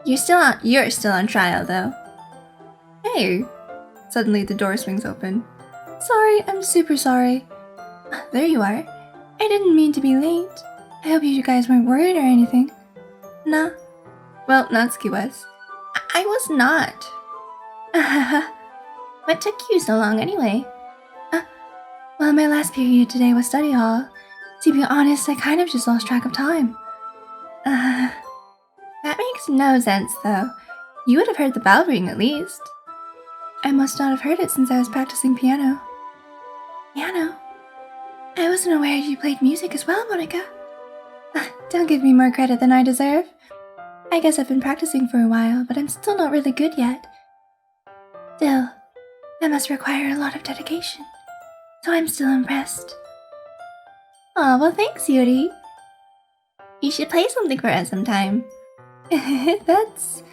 You're still on trial, though. Hey! Suddenly the door swings open. Sorry, I'm super sorry. There you are. I didn't mean to be late. I hope you guys weren't worried or anything. Nah. Well, Natsuki was. I was not. What took you so long anyway? Well, my last period today was study hall. To be honest, I kind of just lost track of time. That makes no sense, though. You would have heard the bell ring at least. I must not have heard it since I was practicing piano. Piano? I wasn't aware you played music as well, Monika. Don't give me more credit than I deserve. I guess I've been practicing for a while, but I'm still not really good yet. Still, that must require a lot of dedication, so I'm still impressed. Aw, well thanks, Yuri. You should play something for us sometime. That's...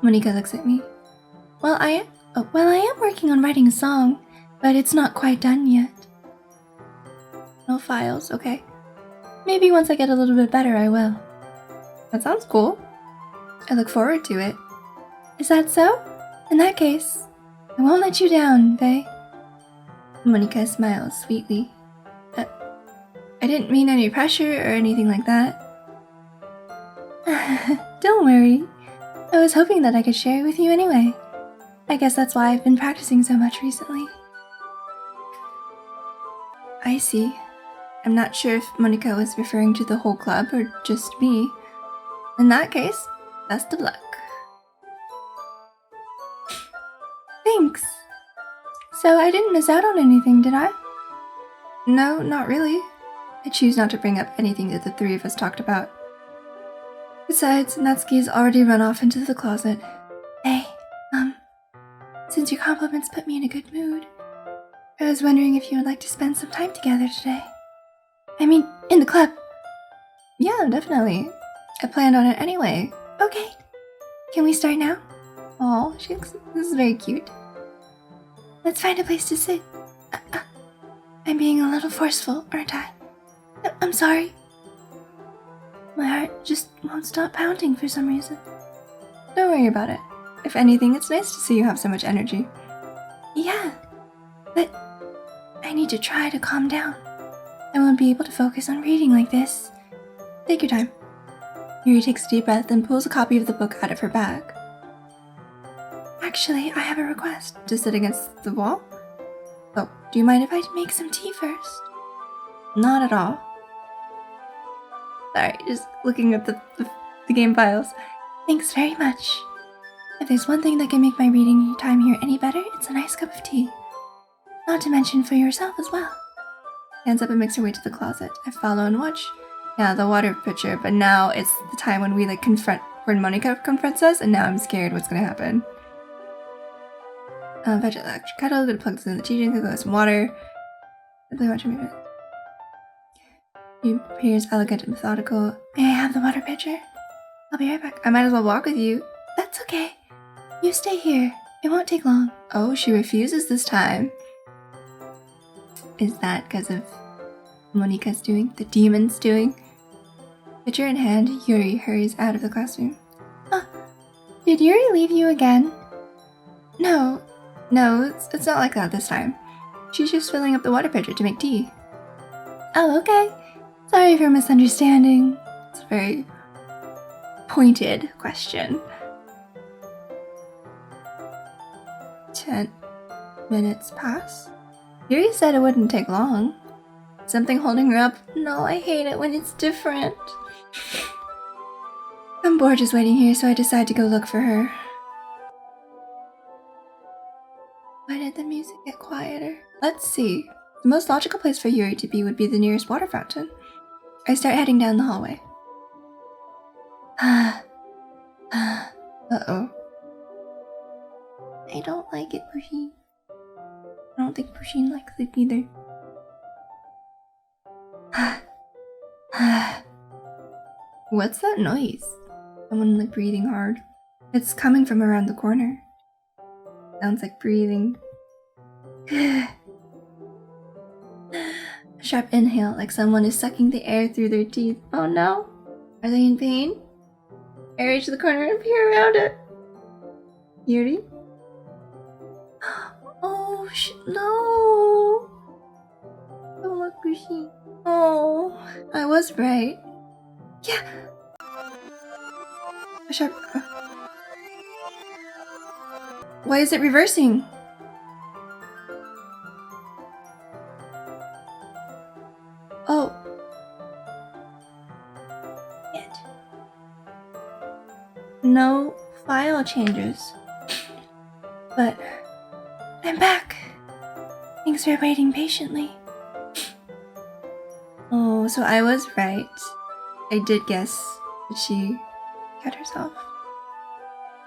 Monika looks at me. Well, I am working on writing a song, but it's not quite done yet. No files, okay. Maybe once I get a little bit better, I will. That sounds cool. I look forward to it. Is that so? In that case, I won't let you down, Faye. Monika smiles sweetly. I didn't mean any pressure or anything like that. Don't worry. I was hoping that I could share it with you anyway. I guess that's why I've been practicing so much recently. I see. I'm not sure if Monika was referring to the whole club or just me. In that case, best of luck. Thanks. So I didn't miss out on anything, did I? No, not really. I choose not to bring up anything that the three of us talked about. Besides, Natsuki's already run off into the closet. Hey, since your compliments put me in a good mood, I was wondering if you would like to spend some time together today. I mean, in the club. Yeah, definitely. I planned on it anyway. Okay. Can we start now? Aw, this is very cute. Let's find a place to sit. I'm being a little forceful, aren't I? I'm sorry. My heart just won't stop pounding for some reason. Don't worry about it. If anything, it's nice to see you have so much energy. Yeah, but I need to try to calm down. I won't be able to focus on reading like this. Take your time. Yuri takes a deep breath and pulls a copy of the book out of her bag. Actually, I have a request. To sit against the wall? Oh, do you mind if I make some tea first? Not at all. Sorry, just looking at the game files. Thanks very much. If there's one thing that can make my reading time here any better, it's a nice cup of tea. Not to mention for yourself as well. Hands up and makes her way to the closet. I follow and watch. Yeah, the water pitcher, but now it's the time when we when Monika confronts us, and now I'm scared what's gonna happen. Fetch an electric kettle, gonna plug this in the tea drink, go some water. Simply watch me. He appears elegant and methodical. May I have the water pitcher? I'll be right back. I might as well walk with you. That's okay. You stay here. It won't take long. Oh, she refuses this time. Is that because of Monika's doing? The demon's doing? Pitcher in hand, Yuri hurries out of the classroom. Did Yuri leave you again? No, it's not like that this time. She's just filling up the water pitcher to make tea. Oh, okay. Sorry for misunderstanding. It's a very pointed question. 10 minutes pass. Yuri said it wouldn't take long. Something holding her up? No, I hate it when it's different. I'm bored just waiting here, so I decide to go look for her. Why did the music get quieter? Let's see. The most logical place for Yuri to be would be the nearest water fountain. I start heading down the hallway. Uh-oh. I don't like it, Pusheen. I don't think Pusheen likes it either. What's that noise? Someone like breathing hard. It's coming from around the corner. Sounds like breathing. A sharp inhale, like someone is sucking the air through their teeth. Oh no! Are they in pain? I reach the corner and peer around it. Yuri? Oh, no! Don't look, Pusheen. Oh, I was right. Yeah! A sharp... Why is it reversing? Oh. Yet. No file changes. But I'm back. Thanks for waiting patiently. Oh, so I was right. I did guess that she cut herself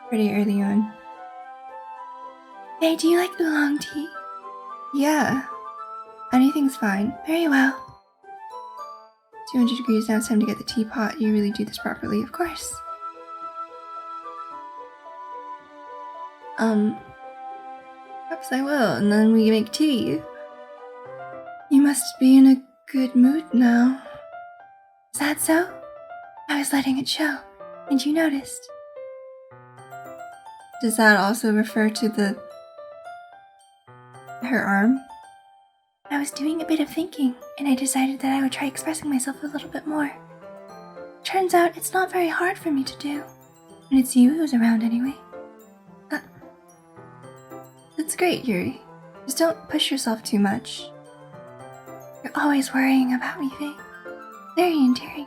pretty early on. Hey, do you like oolong tea? Yeah. Anything's fine. Very well. 200 degrees now, it's time to get the teapot. You really do this properly, of course. Perhaps I will, and then we make tea. You must be in a good mood now. Is that so? I was letting it show, and you noticed. Does that also refer to her arm? I was doing a bit of thinking, and I decided that I would try expressing myself a little bit more. Turns out it's not very hard for me to do, and it's you who's around anyway. That's great, Yuri. Just don't push yourself too much. You're always worrying about me, Faye. Very endearing.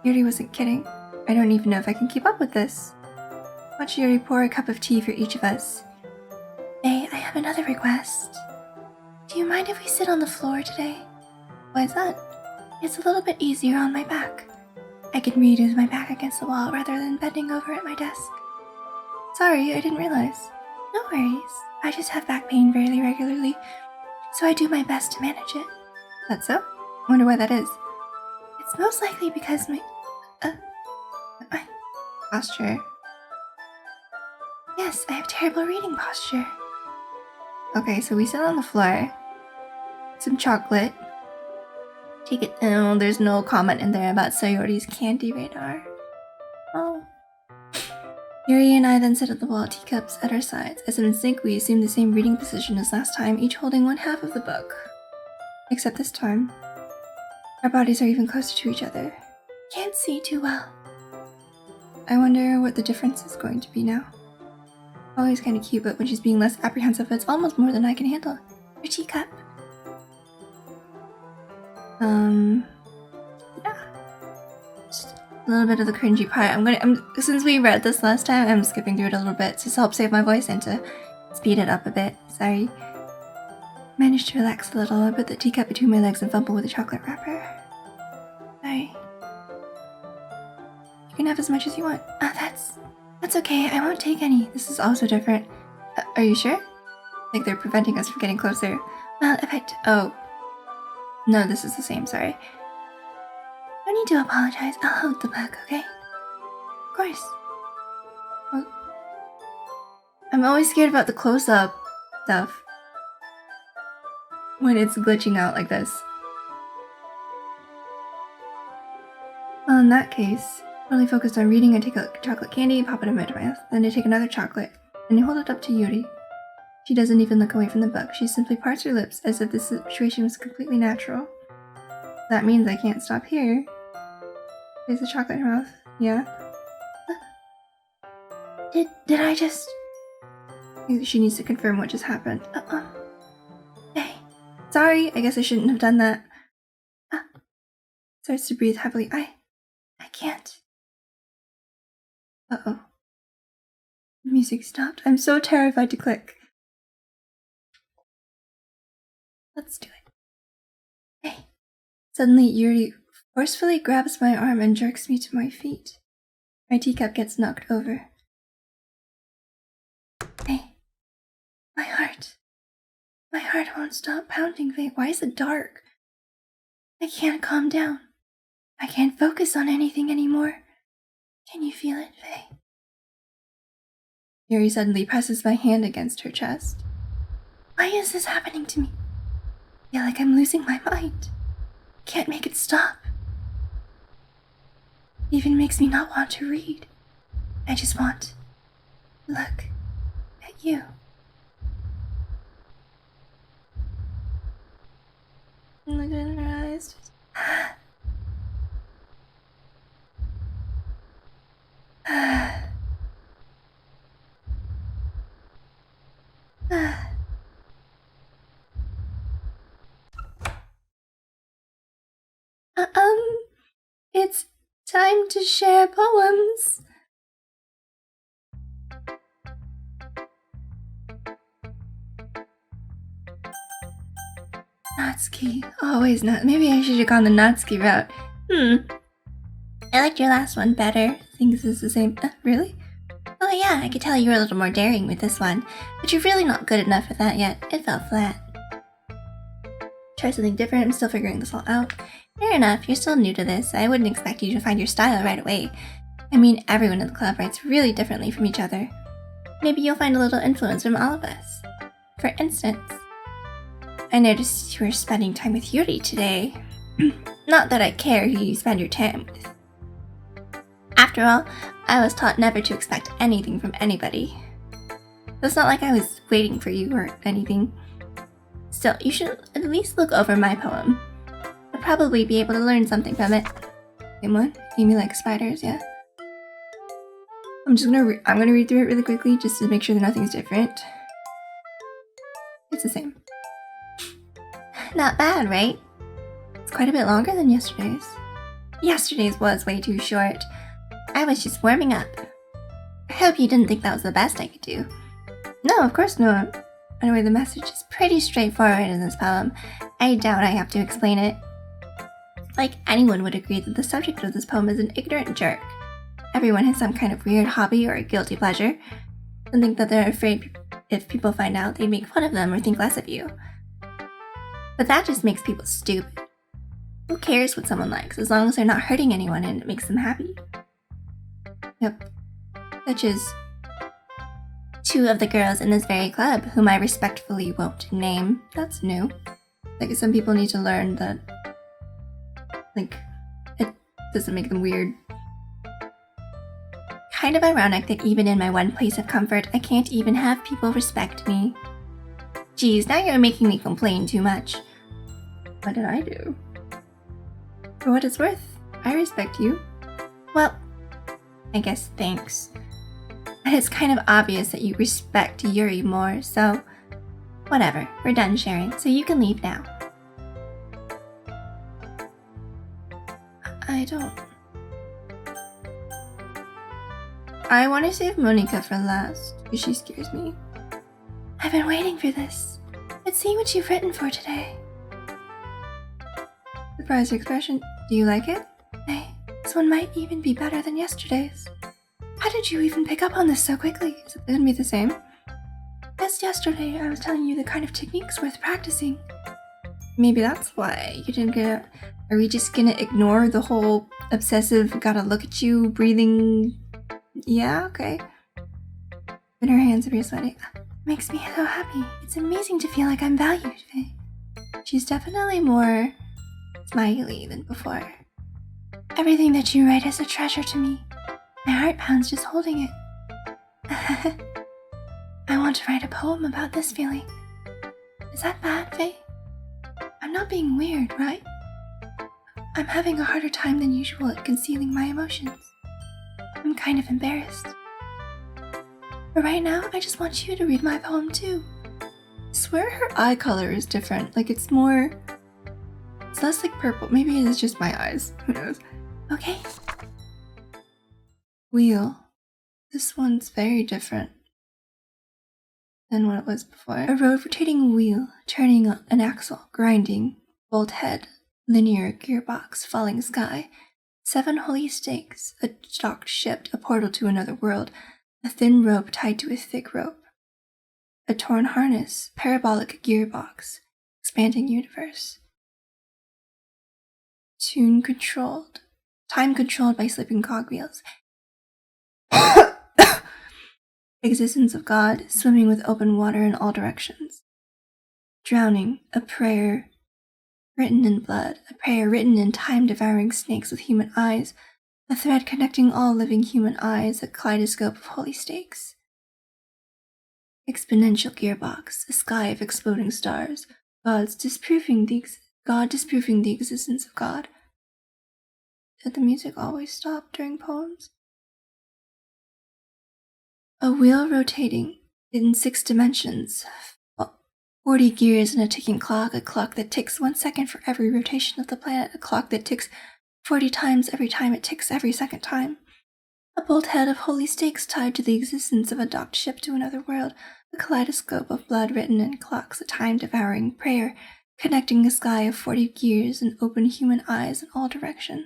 Yuri wasn't kidding. I don't even know if I can keep up with this. Watch Yuri pour a cup of tea for each of us. Faye, I have another request. Do you mind if we sit on the floor today? Why is that? It's a little bit easier on my back. I can read with my back against the wall rather than bending over at my desk. Sorry, I didn't realize. No worries. I just have back pain fairly regularly, so I do my best to manage it. That's so? Wonder why that is. It's most likely because my posture. Yes, I have terrible reading posture. Okay, so we sit on the floor. Some chocolate. Take it. Oh, there's no comment in there about Sayori's candy radar. Oh. Yuri and I then sit at the wall, teacups at our sides. As if in sync, we assume the same reading position as last time, each holding one half of the book. Except this time, our bodies are even closer to each other. Can't see too well. I wonder what the difference is going to be now. Always kind of cute, but when she's being less apprehensive, it's almost more than I can handle. Your teacup. Yeah. Just a little bit of the cringy part. Since we read this last time, I'm skipping through it a little bit to help save my voice and to speed it up a bit. Sorry. Managed to relax a little. I put the teacup between my legs and fumble with the chocolate wrapper. Sorry. You can have as much as you want. That's okay. I won't take any. This is also different. Are you sure? Like they're preventing us from getting closer. Well, oh. No, this is the same, sorry. No need to apologize. I'll hold the book, okay? Of course. Well, I'm always scared about the close-up stuff. When it's glitching out like this. Well, in that case, really focused on reading, I take a chocolate candy, pop it in my mouth, then I take another chocolate, and I hold it up to Yuri. She doesn't even look away from the book. She simply parts her lips as if this situation was completely natural. That means I can't stop here. There's the chocolate in her mouth. Yeah? Did I just... She needs to confirm what just happened. sorry, I guess I shouldn't have done that. Starts to breathe heavily. I can't. Uh-oh. The music stopped. I'm so terrified to click. Let's do it. Hey. Suddenly, Yuri forcefully grabs my arm and jerks me to my feet. My teacup gets knocked over. Hey. My heart. My heart won't stop pounding, Faye. Why is it dark? I can't calm down. I can't focus on anything anymore. Can you feel it, Faye? Yuri suddenly presses my hand against her chest. Why is this happening to me? I feel like I'm losing my mind. Can't make it stop. It even makes me not want to read. I just want to look at you. Look in her eyes. It's time to share poems. Natsuki. Always not. Maybe I should have gone the Natsuki route. I liked your last one better. I think this is the same. Really? Oh yeah, I could tell you were a little more daring with this one. But you're really not good enough for that yet. It fell flat. Try something different. I'm still figuring this all out. Fair enough, you're still new to this. I wouldn't expect you to find your style right away. I mean, everyone in the club writes really differently from each other. Maybe you'll find a little influence from all of us. For instance, I noticed you were spending time with Yuri today. Not that I care who you spend your time with. After all, I was taught never to expect anything from anybody. It's not like I was waiting for you or anything. Still, you should at least look over my poem. You'll probably be able to learn something from it. Same one? Amy likes spiders, yeah. I'm gonna read through it really quickly just to make sure that nothing's different. It's the same. Not bad, right? It's quite a bit longer than yesterday's. Yesterday's was way too short. I was just warming up. I hope you didn't think that was the best I could do. No, of course not. Anyway, the message is pretty straightforward in this poem. I doubt I have to explain it. Like, anyone would agree that the subject of this poem is an ignorant jerk. Everyone has some kind of weird hobby or a guilty pleasure, and think that they're afraid if people find out they'd make fun of them or think less of you. But that just makes people stupid. Who cares what someone likes, as long as they're not hurting anyone and it makes them happy? Yep. Such as two of the girls in this very club, whom I respectfully won't name. That's new. Like, some people need to learn that, like, it doesn't make them weird. Kind of ironic that even in my one place of comfort, I can't even have people respect me. Geez, now you're making me complain too much. What did I do? For what it's worth, I respect you. Well, I guess thanks. And it's kind of obvious that you respect Yuri more, so whatever, we're done sharing, so you can leave now. I don't. I want to save Monika for last, because she scares me. I've been waiting for this. Let's see what you've written for today. Surprised expression. Do you like it? Hey, this one might even be better than yesterday's. How did you even pick up on this so quickly? Is it gonna be the same? Just yesterday, I was telling you the kind of techniques worth practicing. Maybe that's why you didn't get it. Are we just gonna ignore the whole obsessive, gotta look at you, breathing? Yeah, okay. And her hands appear sweaty. Makes me so happy. It's amazing to feel like I'm valued. She's definitely more smiley than before. Everything that you write is a treasure to me. My heart pounds just holding it. I want to write a poem about this feeling. Is that bad, Faye? I'm not being weird, right? I'm having a harder time than usual at concealing my emotions. I'm kind of embarrassed. But right now, I just want you to read my poem too. swear her eye color is different. Like it's less like purple. Maybe it's just my eyes. Who knows? Okay. Wheel. This one's very different than what it was before. A rotating wheel, turning an axle, grinding, bolt head, linear gearbox, falling sky, 7 holy stakes, a docked ship, a portal to another world, a thin rope tied to a thick rope, a torn harness, parabolic gearbox, expanding universe. Time controlled by slipping cogwheels. Existence of God, swimming with open water in all directions. Drowning, a prayer written in blood, a prayer written in time-devouring snakes with human eyes, a thread connecting all living human eyes, a kaleidoscope of holy stakes. Exponential gearbox, a sky of exploding stars, God disproving the existence of God. Did the music always stop during poems? A wheel rotating in 6 dimensions, 40 gears in a ticking clock, a clock that ticks 1 second for every rotation of the planet, a clock that ticks 40 times every time it ticks every second time. A bolt head of holy stakes tied to the existence of a docked ship to another world, a kaleidoscope of blood written in clocks, a time-devouring prayer, connecting a sky of 40 gears and open human eyes in all directions.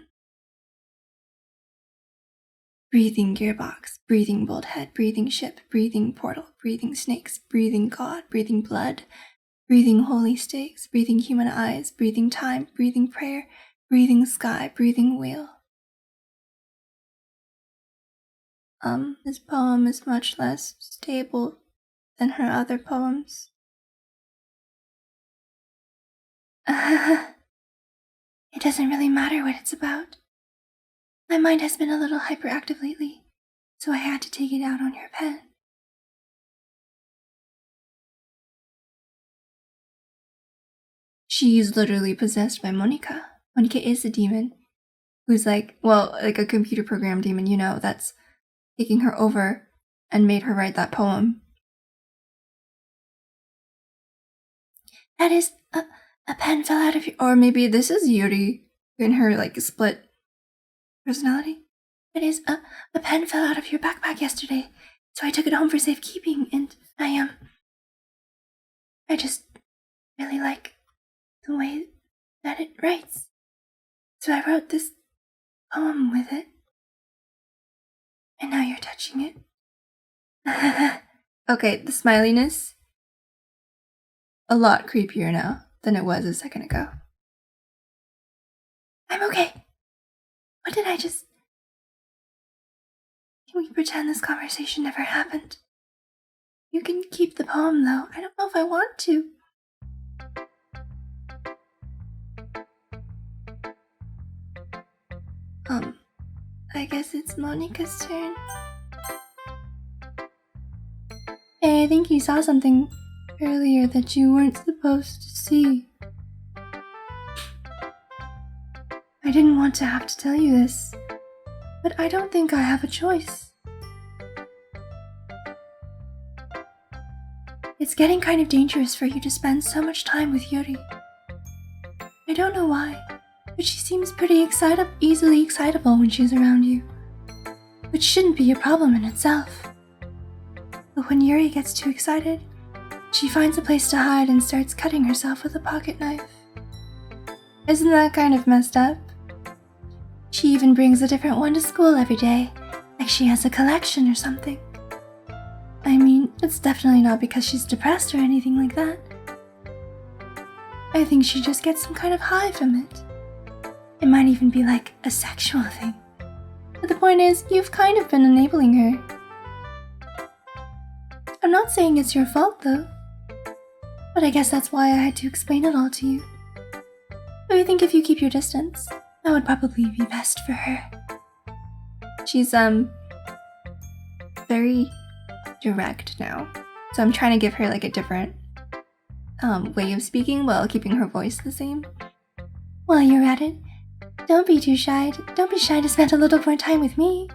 Breathing gearbox, breathing bolt head, breathing ship, breathing portal, breathing snakes, breathing God, breathing blood, breathing holy stakes, breathing human eyes, breathing time, breathing prayer, breathing sky, breathing wheel. This poem is much less stable than her other poems. It doesn't really matter what it's about. My mind has been a little hyperactive lately, so I had to take it out on your pen. She's literally possessed by Monika. Monika is a demon who's like a computer program demon, that's taking her over and made her write that poem. That is, a pen fell out of your... Or maybe this is Yuri in her, split personality. It is, a pen fell out of your backpack yesterday, so I took it home for safekeeping, and I just really like the way that it writes. So I wrote this poem with it. And now you're touching it. Okay, the smiliness, a lot creepier now than it was a second ago. I'm okay. What did I just... Can we pretend this conversation never happened? You can keep the poem, though. I don't know if I want to. I guess it's Monika's turn. Hey, I think you saw something earlier that you weren't supposed to see. I didn't want to have to tell you this, but I don't think I have a choice. It's getting kind of dangerous for you to spend so much time with Yuri. I don't know why, but she seems pretty easily excitable when she's around you, which shouldn't be a problem in itself. But when Yuri gets too excited, she finds a place to hide and starts cutting herself with a pocket knife. Isn't that kind of messed up? She even brings a different one to school every day, like she has a collection or something. I mean, it's definitely not because she's depressed or anything like that. I think she just gets some kind of high from it. It might even be like a sexual thing. But the point is, you've kind of been enabling her. I'm not saying it's your fault though, but I guess that's why I had to explain it all to you. But I think if you keep your distance, that would probably be best for her. She's very direct now, so I'm trying to give her like a different way of speaking while keeping her voice the same. While you're at it, don't be shy to spend a little more time with me.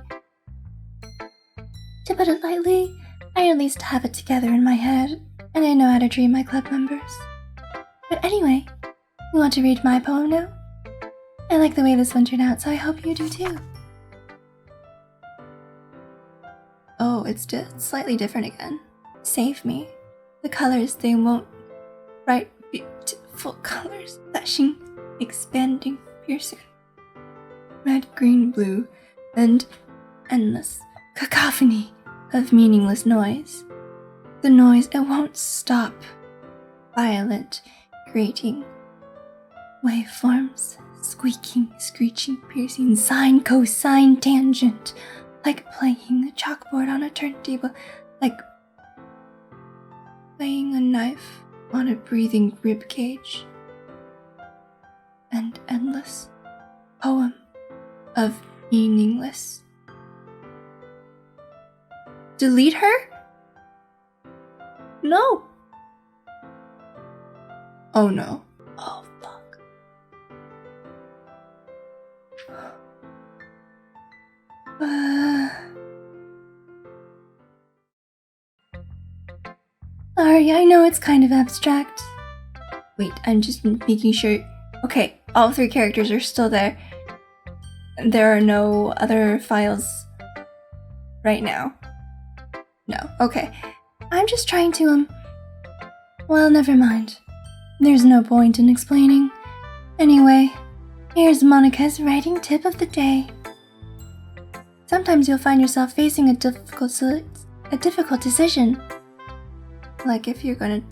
To put it lightly, I at least have it together in my head, and I know how to treat my club members. But anyway, you want to read my poem now? I like the way this one turned out, so I hope you do too. Oh, it's just slightly different again. Save me. The colors, they won't write beautiful colors, flashing, expanding, piercing. Red, green, blue, and endless cacophony of meaningless noise. The noise, it won't stop. Violent, grating, waveforms, squeaking, screeching, piercing, sine, cosine, tangent, like playing a chalkboard on a turntable, like laying a knife on a breathing rib cage. An endless poem of meaningless. Delete her? No. Oh no. Oh fuck. Sorry, I know it's kind of abstract. Wait, I'm just making sure. Okay, all 3 characters are still there. There are no other files right now. No, okay. I'm just trying to, well, never mind. There's no point in explaining. Anyway, here's Monika's writing tip of the day. Sometimes you'll find yourself facing a difficult decision. Like if you're gonna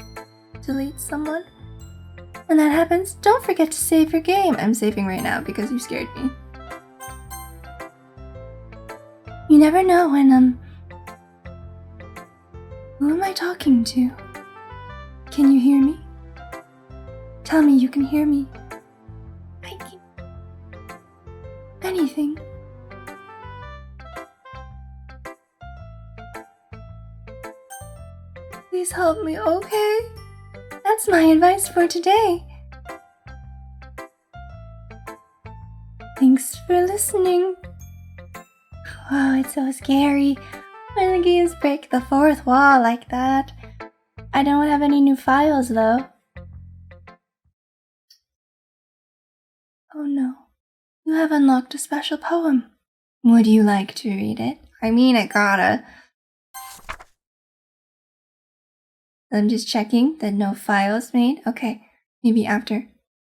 delete someone. When that happens, don't forget to save your game. I'm saving right now because you scared me. You never know when, who am I talking to? Can you hear me? Tell me you can hear me. I can... Anything. Please help me, okay? That's my advice for today. Thanks for listening. Wow, it's so scary when the games break the 4th wall like that. I don't have any new files though. Oh no, you have unlocked a special poem. Would you like to read it? I mean, I gotta. I'm just checking that no files made. Okay, maybe after.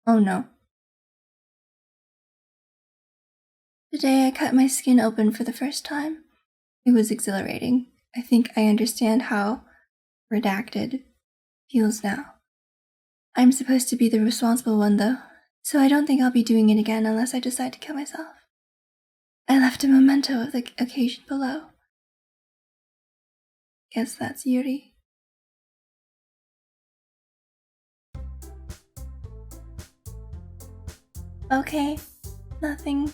Oh no. Today I cut my skin open for the first time. It was exhilarating. I think I understand how redacted feels now. I'm supposed to be the responsible one though, so I don't think I'll be doing it again unless I decide to kill myself. I left a memento of the occasion below. Guess that's Yuri. Okay, nothing.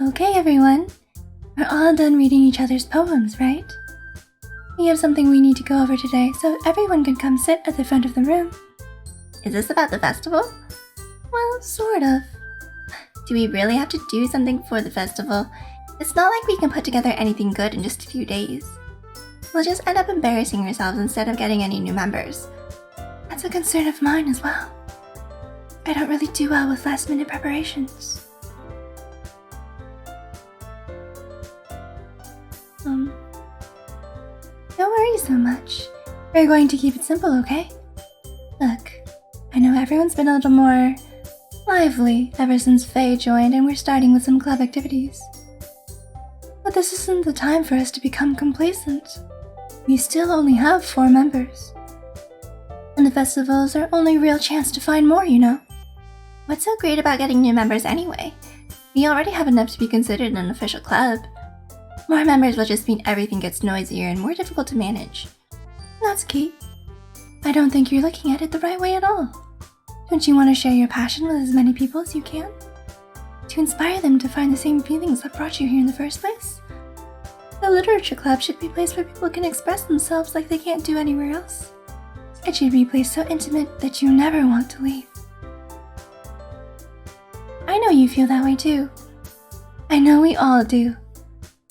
Okay, everyone. We're all done reading each other's poems, right? We have something we need to go over today, so everyone can come sit at the front of the room. Is this about the festival? Well, sort of. Do we really have to do something for the festival? It's not like we can put together anything good in just a few days. We'll just end up embarrassing ourselves instead of getting any new members. That's a concern of mine as well. I don't really do well with last-minute preparations. Don't worry so much. We're going to keep it simple, okay? Look, I know everyone's been a little more lively ever since Faye joined and we're starting with some club activities. But this isn't the time for us to become complacent. We still only have 4 members. And the festival is our only real chance to find more, you know? What's so great about getting new members anyway? We already have enough to be considered an official club. More members will just mean everything gets noisier and more difficult to manage. That's key. I don't think you're looking at it the right way at all. Don't you want to share your passion with as many people as you can? To inspire them to find the same feelings that brought you here in the first place? The literature club should be a place where people can express themselves like they can't do anywhere else. It should be a place so intimate that you never want to leave. I know you feel that way too. I know we all do.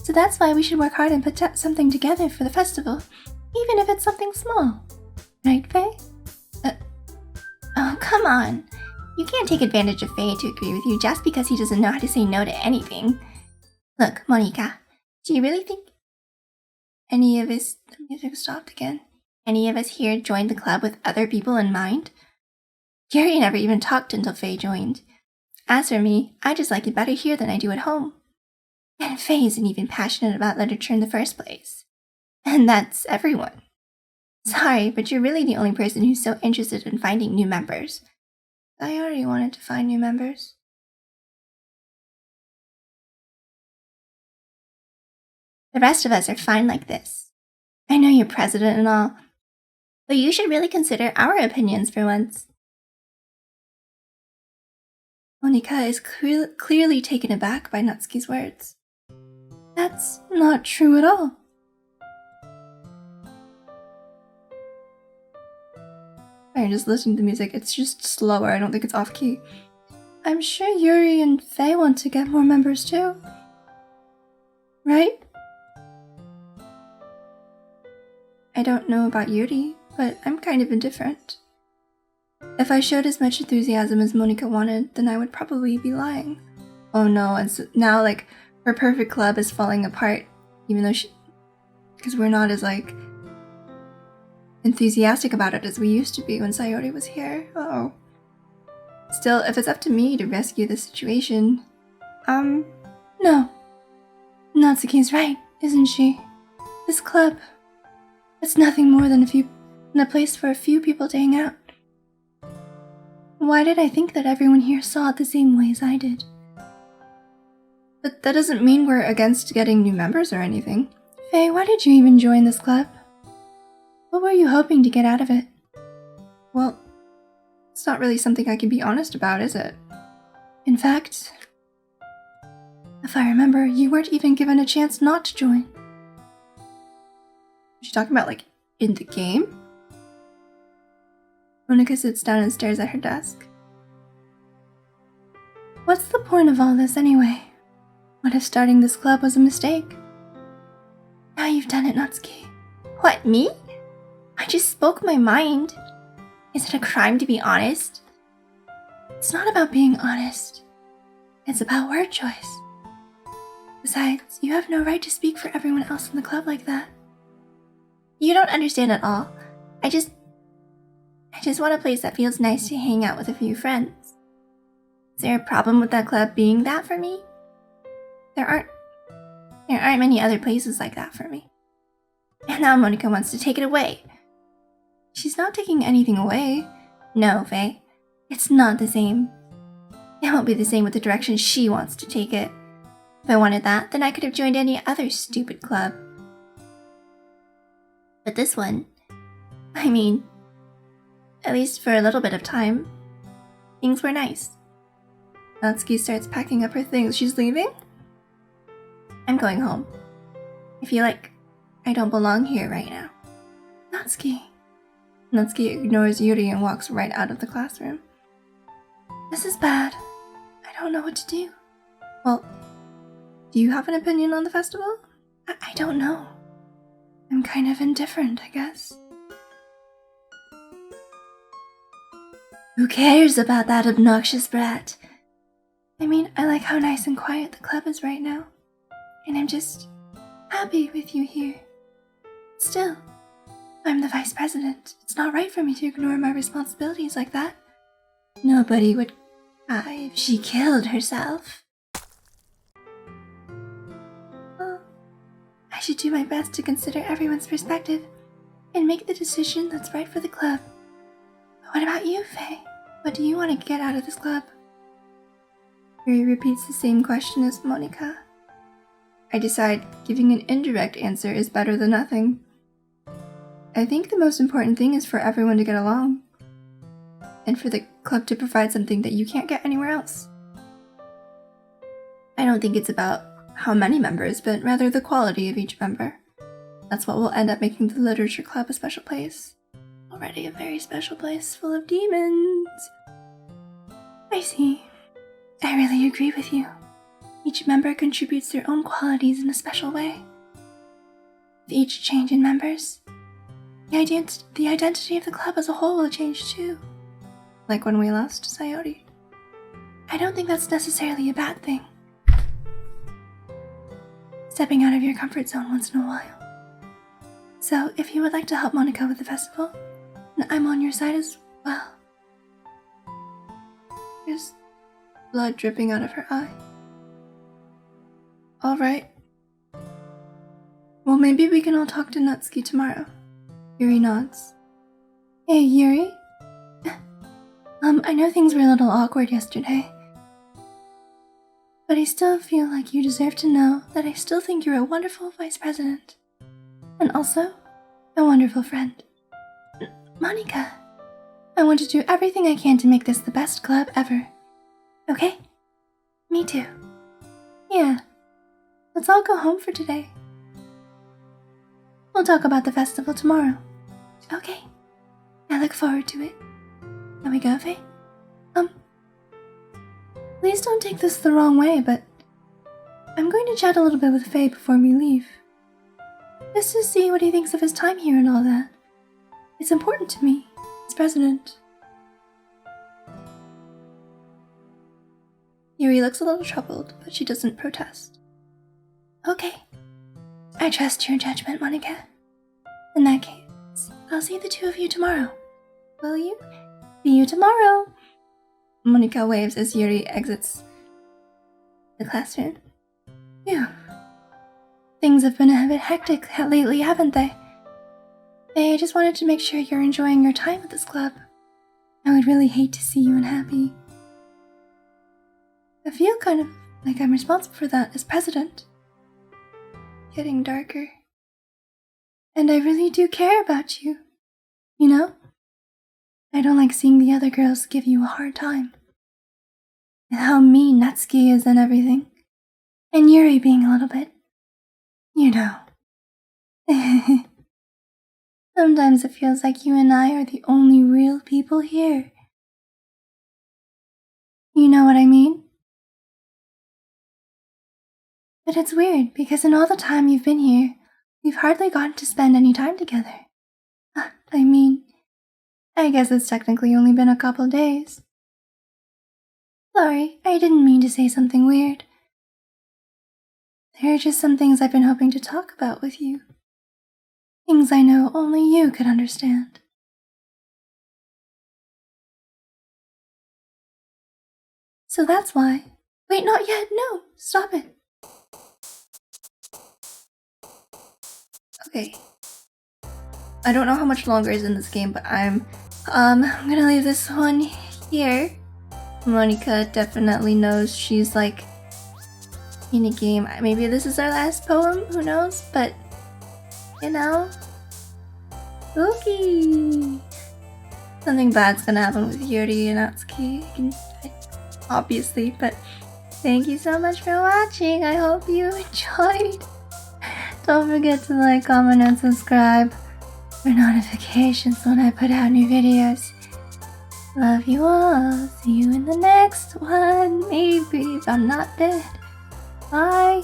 So that's why we should work hard and put something together for the festival, even if it's something small. Right, Faye? Oh, come on. You can't take advantage of Faye to agree with you just because he doesn't know how to say no to anything. Look, Monika, do you really think any of us... The music stopped again. Any of us here joined the club with other people in mind? Yuri never even talked until Faye joined. As for me, I just like it better here than I do at home. And Faye isn't even passionate about literature in the first place. And that's everyone. Sorry, but you're really the only person who's so interested in finding new members. I already wanted to find new members. The rest of us are fine like this. I know you're president and all, but you should really consider our opinions for once. Monika is clearly taken aback by Natsuki's words. That's not true at all. I'm just listening to music, it's just slower, I don't think it's off key. I'm sure Yuri and Faye want to get more members too. Right? I don't know about Yuri, but I'm kind of indifferent. If I showed as much enthusiasm as Monika wanted, then I would probably be lying. Oh no, and so now, like, her perfect club is falling apart, even though because we're not as, like, enthusiastic about it as we used to be when Sayori was here. Uh-oh. Still, if it's up to me to rescue the situation... No. Natsuki's right, isn't she? This club... It's nothing more than a place for a few people to hang out. Why did I think that everyone here saw it the same way as I did? But that doesn't mean we're against getting new members or anything. Faye, why did you even join this club? What were you hoping to get out of it? Well, it's not really something I can be honest about, is it? In fact, if I remember, you weren't even given a chance not to join. Is she talking about, like, in the game? Monika sits down and stares at her desk. What's the point of all this anyway? What if starting this club was a mistake? Now you've done it, Natsuki. What, me? I just spoke my mind. Is it a crime to be honest? It's not about being honest. It's about word choice. Besides, you have no right to speak for everyone else in the club like that. You don't understand at all. I just want a place that feels nice to hang out with a few friends. Is there a problem with that club being that for me? There aren't many other places like that for me. And now Monika wants to take it away. She's not taking anything away. No, Faye. It's not the same. It won't be the same with the direction she wants to take it. If I wanted that, then I could have joined any other stupid club. But this one, I mean, at least for a little bit of time, things were nice. Natsuki starts packing up her things. She's leaving? I'm going home. I feel like I don't belong here right now. Natsuki. Natsuki ignores Yuri and walks right out of the classroom. This is bad. I don't know what to do. Well, do you have an opinion on the festival? I don't know. I'm kind of indifferent, I guess. Who cares about that obnoxious brat? I mean, I like how nice and quiet the club is right now. And I'm just happy with you here. Still, I'm the vice president. It's not right for me to ignore my responsibilities like that. Nobody would cry if she killed herself. Well, I should do my best to consider everyone's perspective and make the decision that's right for the club. But what about you, Faye? What do you want to get out of this club? Yuri repeats the same question as Monika. I decide giving an indirect answer is better than nothing. I think the most important thing is for everyone to get along, and for the club to provide something that you can't get anywhere else. I don't think it's about how many members, but rather the quality of each member. That's what will end up making the literature club a special place. Already a very special place full of demons. I see. I really agree with you. Each member contributes their own qualities in a special way. With each change in members, the identity of the club as a whole will change too. Like when we lost Sayori. I don't think that's necessarily a bad thing. Stepping out of your comfort zone once in a while. So, if you would like to help Monika with the festival, I'm on your side as well. There's blood dripping out of her eye. Alright. Well, maybe we can all talk to Natsuki tomorrow. Yuri nods. Hey, Yuri? I know things were a little awkward yesterday. But I still feel like you deserve to know that I still think you're a wonderful vice president. And also, a wonderful friend. Monika, I want to do everything I can to make this the best club ever. Okay? Me too. Yeah. Let's all go home for today. We'll talk about the festival tomorrow. Okay. I look forward to it. Can we go, Faye? Please don't take this the wrong way, but I'm going to chat a little bit with Faye before we leave. Just to see what he thinks of his time here and all that. It's important to me, as president. Yuri looks a little troubled, but she doesn't protest. Okay. I trust your judgment, Monika. In that case, I'll see the two of you tomorrow. Will you? See you tomorrow! Monika waves as Yuri exits the classroom. Phew. Things have been a bit hectic lately, haven't they? I just wanted to make sure you're enjoying your time at this club. I would really hate to see you unhappy. I feel kind of like I'm responsible for that as president. Getting darker. And I really do care about you. You know? I don't like seeing the other girls give you a hard time. And how mean Natsuki is and everything. And Yuri being a little bit, you know. Sometimes it feels like you and I are the only real people here. You know what I mean? But it's weird, because in all the time you've been here, we've hardly gotten to spend any time together. I mean, I guess it's technically only been a couple days. Sorry, I didn't mean to say something weird. There are just some things I've been hoping to talk about with you. Things I know only you could understand. So that's why. Wait, not yet, no, stop it. Okay. I don't know how much longer is in this game, but I'm gonna leave this one here. Monika definitely knows she's like in a game. Maybe this is our last poem, who knows? But you know, spooky. Something bad's gonna happen with Yuri and Natsuki, obviously. But thank you so much for watching. I hope you enjoyed. Don't forget to like, comment, and subscribe for notifications when I put out new videos. Love you all. See you in the next one. Maybe if I'm not dead. Bye.